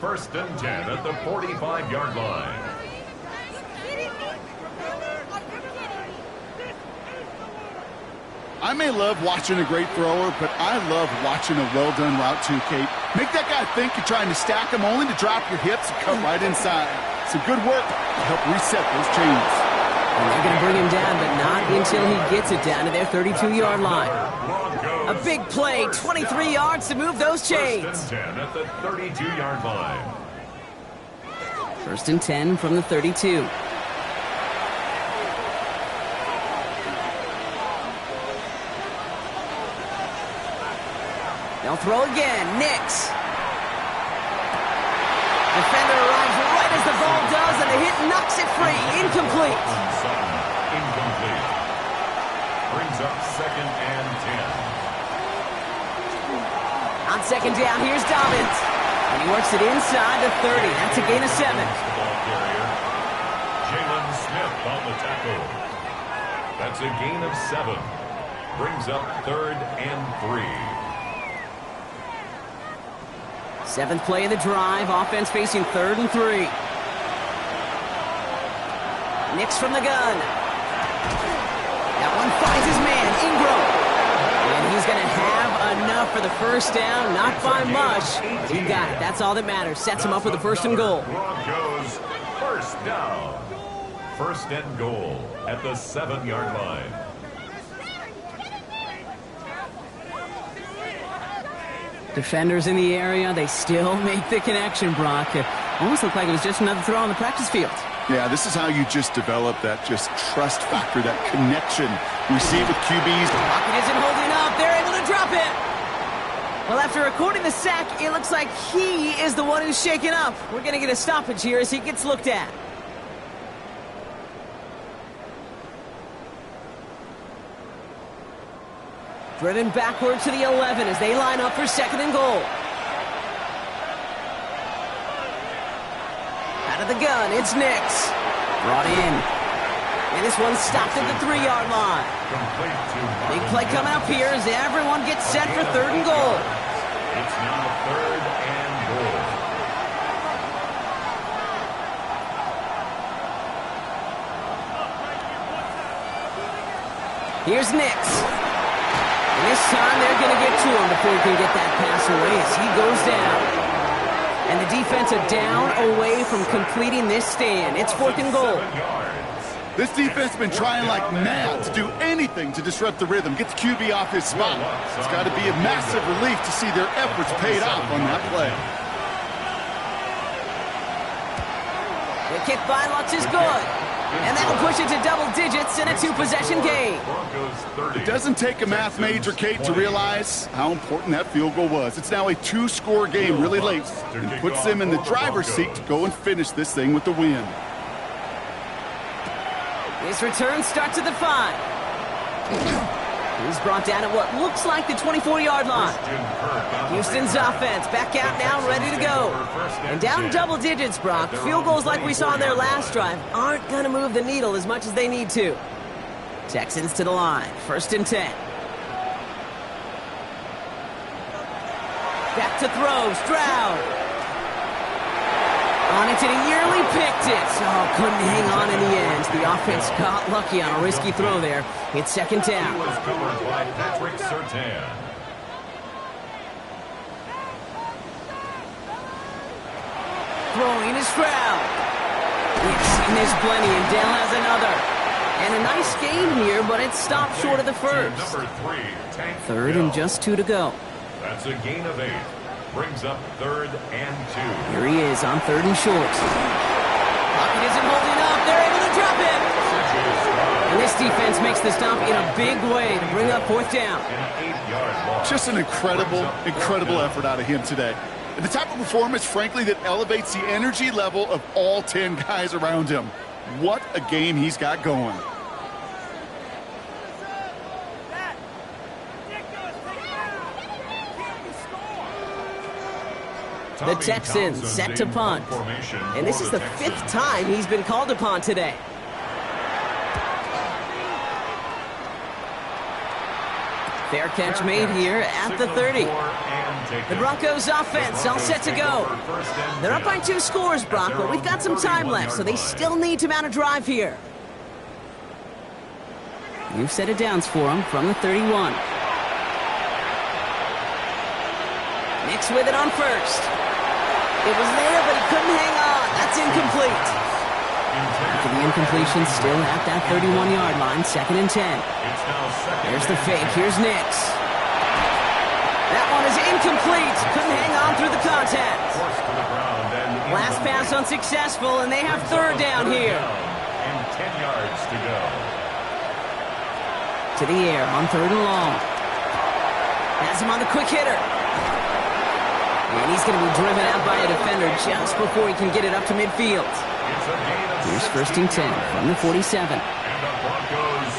1st and 10 at the 45-yard line. I may love watching a great thrower, but I love watching a well-done route too, Kate. Make that guy think you're trying to stack him only to drop your hips and cut right inside. Some good work to help reset those chains. And they're going to bring him down, but not until he gets it down to their 32-yard line. A big play, 23 yards to move those chains. 1st and 10 at the 32-yard line. 1st and 10 from the 32. They'll throw again. Nix. Defender arrives right as the ball does, and the hit knocks it free. Incomplete. Incomplete. Brings up 2nd and 10. On 2nd down, here's Dobbins. And he works it inside the 30. That's a gain of 7. Ball carrier. Jalen Smith on the tackle. That's a gain of 7. Brings up 3rd and 3. 7th play of the drive. Offense facing 3rd and 3. Nix from the gun. That one finds his man, Ingram. And he's going to have enough for the first down. Not by much. He got it. That's all that matters. Sets him up with a 1st and goal. Broncos, 1st down. 1st and goal at the 7-yard line. Defenders in the area, they still make the connection, Brock. It almost looked like it was just another throw on the practice field. Yeah, this is how you just develop that just trust factor, that connection we see with QBs. Pocket isn't holding up. They're able to drop it. Well, after recording the sack, it looks like he is the one who's shaken up. We're going to get a stoppage here as he gets looked at. Driven backward to the 11 as they line up for 2nd and goal. Out of the gun, it's Nix. Brought in. And this one's stopped at the 3-yard line. Big play coming up here as everyone gets set for 3rd and goal. It's now 3rd and goal. Here's Nix. And this time they're going to get to him before he can get that pass away as he goes down. And the defense are down away from completing this stand. It's 4th and goal. This defense has been trying like mad to do anything to disrupt the rhythm, get the QB off his spot. It's got to be a massive relief to see their efforts paid off on that play. The kick by Lutz is good. And that'll push it to double digits in a 2-possession game. It doesn't take a math major, Kate, to realize how important that field goal was. It's now a 2-score game really late and puts them in the driver's seat to go and finish this thing with the win. His return starts at the 5. He's brought down at what looks like the 24-yard line. Houston's offense back out now, ready to go. And down double digits, Brock. Field goals like we saw on their last drive aren't going to move the needle as much as they need to. Texans to the line, 1st and 10. Back to throw, Stroud. On it, and he nearly picked it. Oh, couldn't hang on in the end. The offense got lucky on a risky throw there. It's 2nd down. He was covered by Patrick Surtain. Throwing is Stroud. And there's plenty, and Dell has another. And a nice game here, but it's stopped short of the first. Number 3, Tank 3rd Dell. and just 2 to go. That's a gain of 8. Brings up 3rd and 2. Here he is on 3rd and short. Pocket isn't holding up. They're able to drop it. And this defense makes the stop in a big way to bring up 4th down. An 8-yard loss. Just an incredible effort out of him today. And the type of performance, frankly, that elevates the energy level of all 10 guys around him. What a game he's got going. The Texans set to punt. And this is the 5th time he's been called upon today. Fair catch made here at the 30. The Broncos offense all set to go. They're up by 2 scores, Brock, but we've got some time left, so they still need to mount a drive here. New set of downs for them from the 31. Nix with it on 1st. It was there, but he couldn't hang on. That's incomplete. After the incompletion, still at that 31-yard line, 2nd and 10. There's the fake. Here's Nix. That one is incomplete. Couldn't hang on through the contact. Last pass unsuccessful, and they have 3rd down here. And 10 yards to go. To the air on 3rd and long. Has him on the quick hitter. And he's going to be driven out by a defender just before he can get it up to midfield. Here's 1st and 10 from the 47. And the Broncos,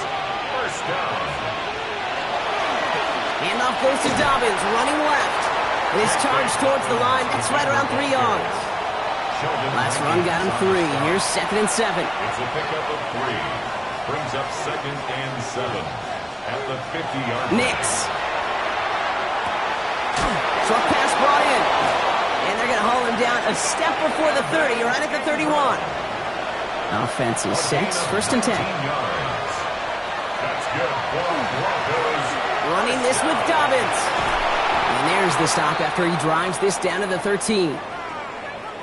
1st down. Handoff goes to Dobbins, running left. His charge towards the line, that's right around 3 yards. Last run got him 3. Here's 2nd and 7. It's a pickup of 3. Brings up 2nd and 7. at the 50-yard line. Nix. Short pass brought in. And they're going to haul him down a step before the 30, right at the 31. Offense is set. First and 10. Yards. That's good for the Broncos. Running this with Dobbins. And there's the stop after he drives this down to the 13.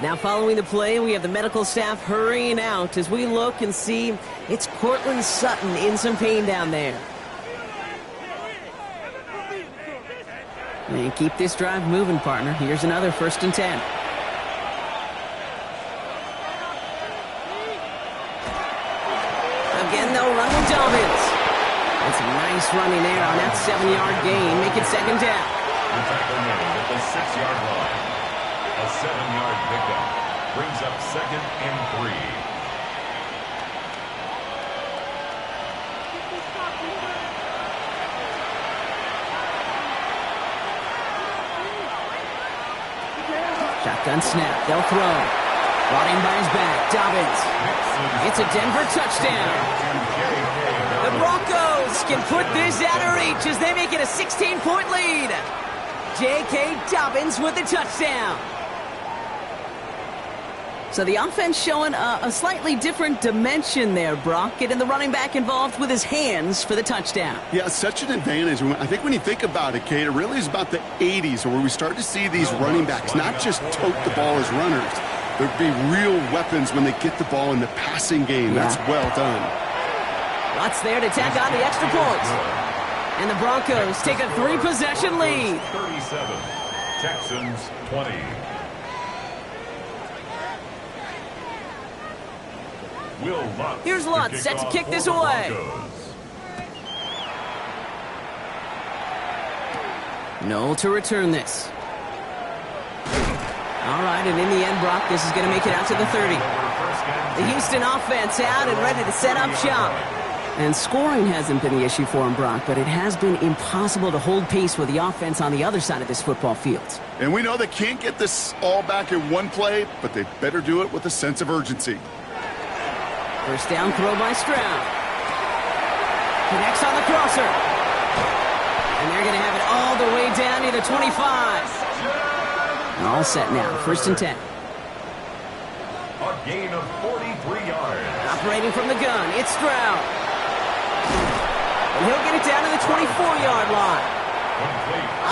Now following the play, we have the medical staff hurrying out as we look and see it's Courtland Sutton in some pain down there. And keep this drive moving, partner. Here's another first and 10. Again, they'll run with Dobbins. That's a nice running there on that 7-yard gain. Make it second down. The tackle made at the 6-yard line. A 7-yard pickup brings up second and 3. Shotgun snap. They'll throw. Brought in by his back. Dobbins. It's a Denver touchdown. The Broncos can put this out of reach as they make it a 16-point lead. J.K. Dobbins with the touchdown. So the offense showing a slightly different dimension there, Brock. Getting the running back involved with his hands for the touchdown. Yeah, such an advantage. I think when you think about it, Kate, it really is about the 80s where we start to see these running backs not just tote the ball as runners. There'd be real weapons when they get the ball in the passing game. Yeah. That's well done. Lutz there to tack on the extra point. And the Broncos take a 3-possession lead. 37, Texans 20. Will Lutz. Here's Lutz, set to kick this away. Noel to return this. All right, and in the end, Brock, this is going to make it out to the 30. The Houston offense out and ready to set up shop. And scoring hasn't been the issue for him, Brock, but it has been impossible to hold pace with the offense on the other side of this football field. And we know they can't get this all back in one play, but they better do it with a sense of urgency. First down throw by Stroud. Connects on the crosser. And they're going to have it all the way down to the 25. All set now. First and 10. A gain of 43 yards. Operating from the gun, it's Stroud. And he'll get it down to the 24-yard line.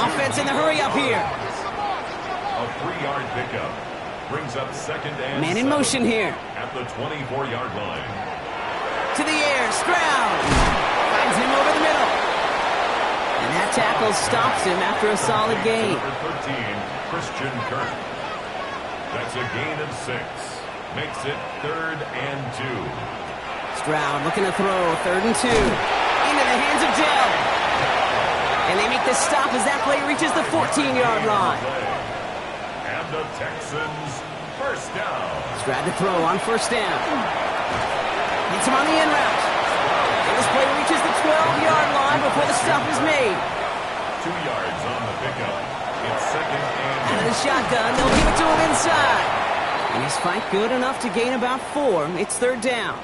Offense in the hurry up here. A 3-yard pickup brings up second and Man in 7 motion here. at the 24-yard line. To the air, Stroud. Finds him over the middle. And that tackle stops him after a solid gain. Number 13, Christian Kirk. That's a gain of 6. Makes it 3rd and 2. Stroud looking to throw, 3rd and 2. Into the hands of Dell. And they make the stop as that play reaches the 14-yard line. And the Texans first down. Stroud to throw on first down. Hits him on the in route. And this play reaches the 12-yard line before the stop is made. 2 yards on the pickup. It's second and Out of the shotgun, they'll give it to him inside. And his fight good enough to gain about 4. It's 3rd down.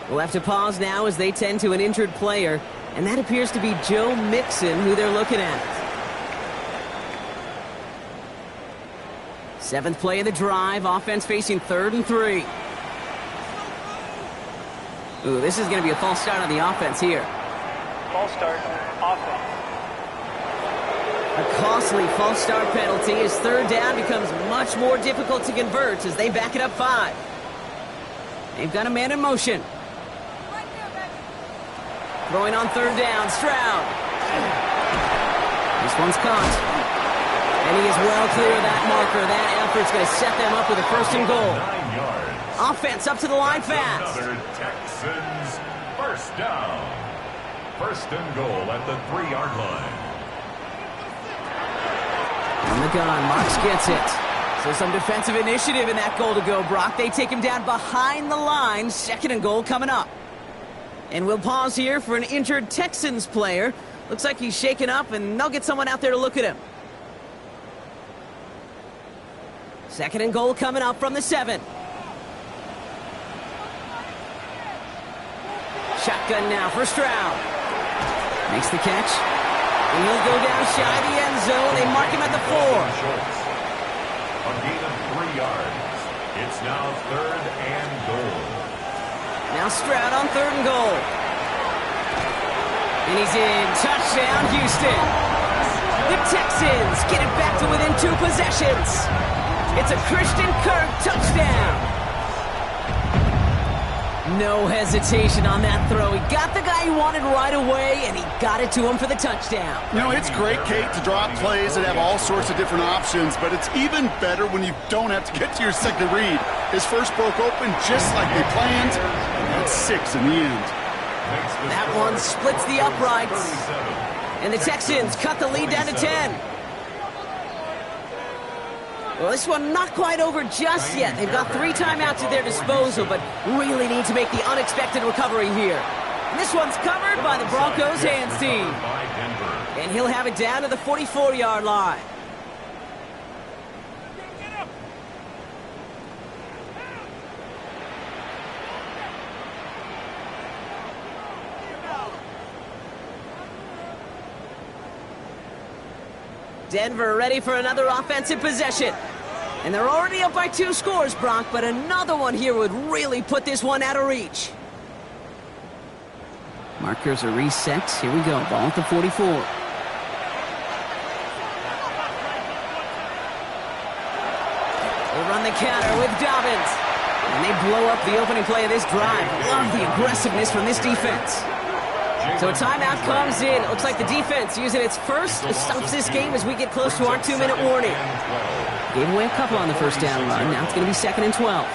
We'll have to pause now as they tend to an injured player, and that appears to be Joe Mixon, who they're looking at. 7th play of the drive, offense facing 3rd and 3. Ooh, this is going to be a false start on the offense here. False start, offense. A costly false start penalty as 3rd down becomes much more difficult to convert as they back it up 5. They've got a man in motion. Throwing on 3rd down, Stroud. This one's caught. And he is well clear of that marker. That effort's going to set them up with a 1st and goal. 9 yards. Offense up to the line fast. Another Texans first down. 1st and goal at the 3-yard line. On the gun, Marks gets it. So some defensive initiative in that goal to go, Brock. They take him down behind the line. 2nd and goal coming up. And we'll pause here for an injured Texans player. Looks like he's shaken up, and they'll get someone out there to look at him. 2nd and goal coming up from the 7. Shotgun now for Stroud. Makes the catch. And he'll go down shy of the end zone. They mark him at the 4. A gain of 3 yards. It's now 3rd and goal. Now Stroud on 3rd and goal. And he's in. Touchdown, Houston. The Texans get it back to within 2 possessions. It's a Christian Kirk touchdown. No hesitation on that throw. He got the guy he wanted right away, and he got it to him for the touchdown. You know, it's great, Kate, to drop plays that have all sorts of different options, but it's even better when you don't have to get to your second read. His first broke open just like they planned, and that's 6 in the end. That one splits the uprights, and the Texans cut the lead down to 10. Well, this one not quite over just yet. They've got 3 timeouts at their disposal, but really need to make the unexpected recovery here. And this one's covered by the Broncos hands team. And he'll have it down to the 44-yard line. Denver ready for another offensive possession. And they're already up by 2 scores, Brock, but another one here would really put this one out of reach. Markers are reset. Here we go. Ball at the 44. They run the counter with Dobbins. And they blow up the opening play of this drive. Love the aggressiveness from this defense. So a timeout comes in. It looks like the defense using its first stops this game as we get close to our 2-minute warning. Gave away a couple on the first down run. Now it's going to be 2nd and 12.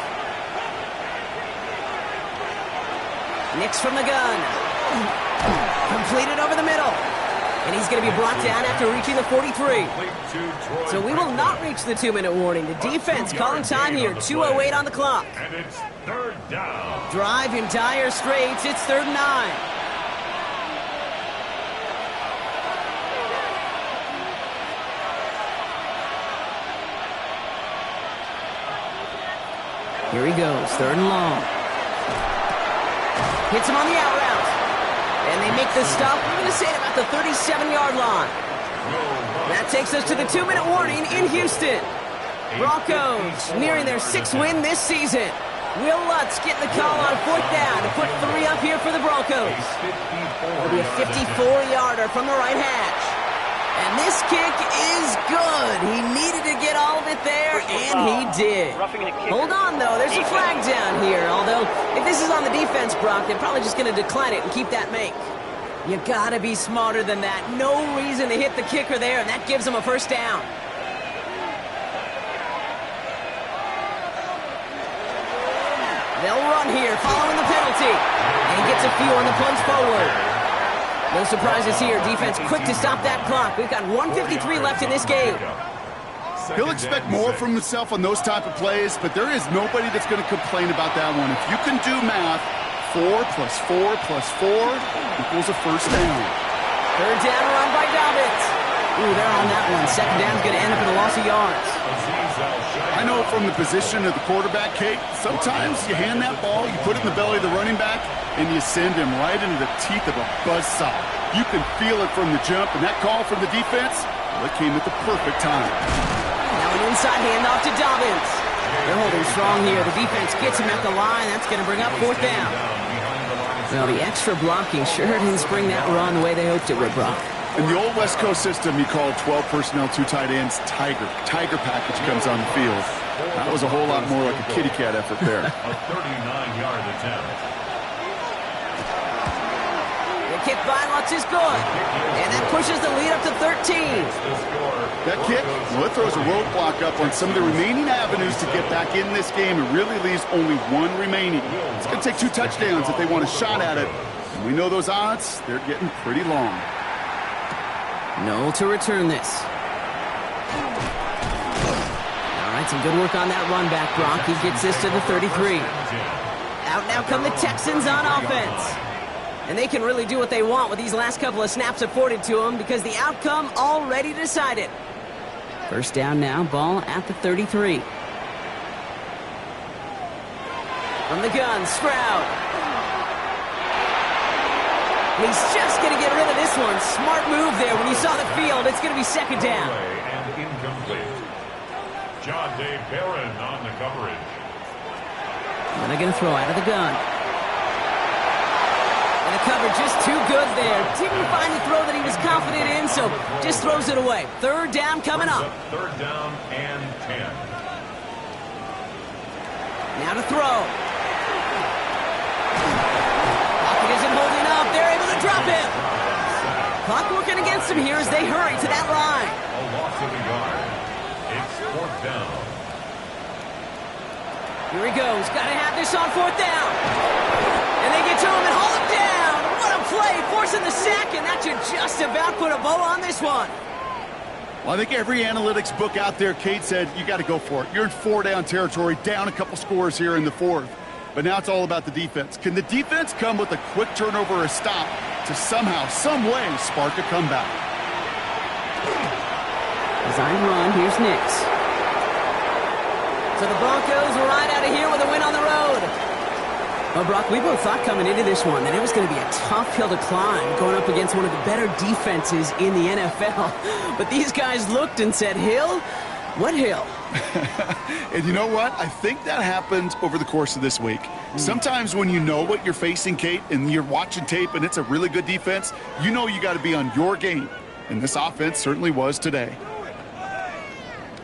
Nix from the gun. Completed over the middle. And he's going to be brought down after reaching the 43. So we will not reach the 2-minute warning. The defense calling time here. 2:08 on the clock. And it's 3rd down. Drive in dire straits. It's 3rd and 9. Here he goes, 3rd and long. Hits him on the out route. And they make the stop, we're going to say at about the 37-yard line. That takes us to the 2-minute warning in Houston. Broncos nearing their 6th win this season. Will Lutz getting the call on 4th down to put 3 up here for the Broncos. It'll be a 54-yarder from the right hash. And this kick is good. He needed to get all of it there, and he did. Hold on, though. There's a flag down here. Although, if this is on the defense, Brock, they're probably just going to decline it and keep that make. You got to be smarter than that. No reason to hit the kicker there, and that gives them a 1st down. They'll run here, following the penalty. And gets a few on the plunge forward. No surprises here. Defense quick to stop that clock. We've got 1:53 left in this game. He'll expect more from himself on those type of plays, but there is nobody that's going to complain about that one. If you can do math, 4 plus 4 plus 4 equals a 1st down. 3rd down run by Dobbins. Ooh, they're on that one. 2nd down's going to end up in a loss of yards. I know from the position of the quarterback, Kate, sometimes you hand that ball, you put it in the belly of the running back, and you send him right into the teeth of a buzzsaw. You can feel it from the jump, and that call from the defense, well, it came at the perfect time. Now an inside handoff to Dobbins. They're holding strong here. The defense gets him at the line. That's going to bring up 4th down. Well, the extra blocking sure didn't spring that run the way they hoped it would, Brock. In the old West Coast system, you called 12 personnel, 2 tight ends, Tiger. Tiger package comes on the field. That was a whole lot more like a kitty cat effort there. A 39-yard attempt. The kick by Lutz is good. And that pushes the lead up to 13. That kick, well, it throws a roadblock up on some of the remaining avenues to get back in this game. It really leaves only 1 remaining. It's going to take 2 touchdowns if they want a shot at it. And we know those odds, they're getting pretty long. No to return this. All right, some good work on that run back, Brock. He gets this to the 33. Out now come the Texans on offense. And they can really do what they want with these last couple of snaps afforded to them because the outcome already decided. 1st down now, ball at the 33. From the gun, Stroud. He's just going to get rid of this one. Smart move there when you saw the field. It's going to be second down. And incomplete. John Dave Barron on the coverage. And they're going to throw out of the gun. And the coverage just too good there. Didn't find the throw that he was confident in, so just throws it away. Third down coming up. Third down and 10. Now to throw. Pocket isn't holding up. They're able to drop him. Clock working against him here as they hurry to that line. A loss of a yard. It's fourth down. Here he goes. Got to have this on fourth down. And they get to him and haul him down. What a play. Forcing the sack, and that should just about put a bow on this one. Well, I think every analytics book out there, Kate said, you got to go for it. You're in four-down territory, down a couple scores here in the fourth. But now it's all about the defense. Can the defense come with a quick turnover or a stop to somehow, some way, spark a comeback? Design run. Here's Nix. So the Broncos were right out of here with a win on the road. Well, Brock, we both thought coming into this one that it was going to be a tough hill to climb going up against one of the better defenses in the NFL. But these guys looked and said, Hill? What hill? And you know what? I think that happened over the course of this week. Sometimes when you know what you're facing, Kate, and you're watching tape and it's a really good defense, you know you got to be on your game. And this offense certainly was today.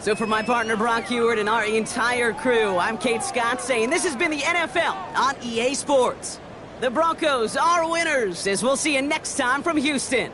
So for my partner Brock Huard and our entire crew, I'm Kate Scott saying this has been the NFL on EA Sports. The Broncos are winners, as we'll see you next time from Houston.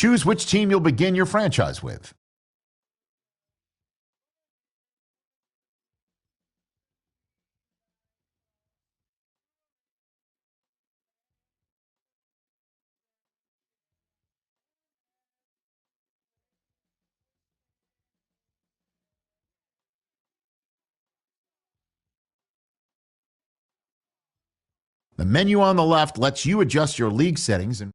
Choose which team you'll begin your franchise with. The menu on the left lets you adjust your league settings and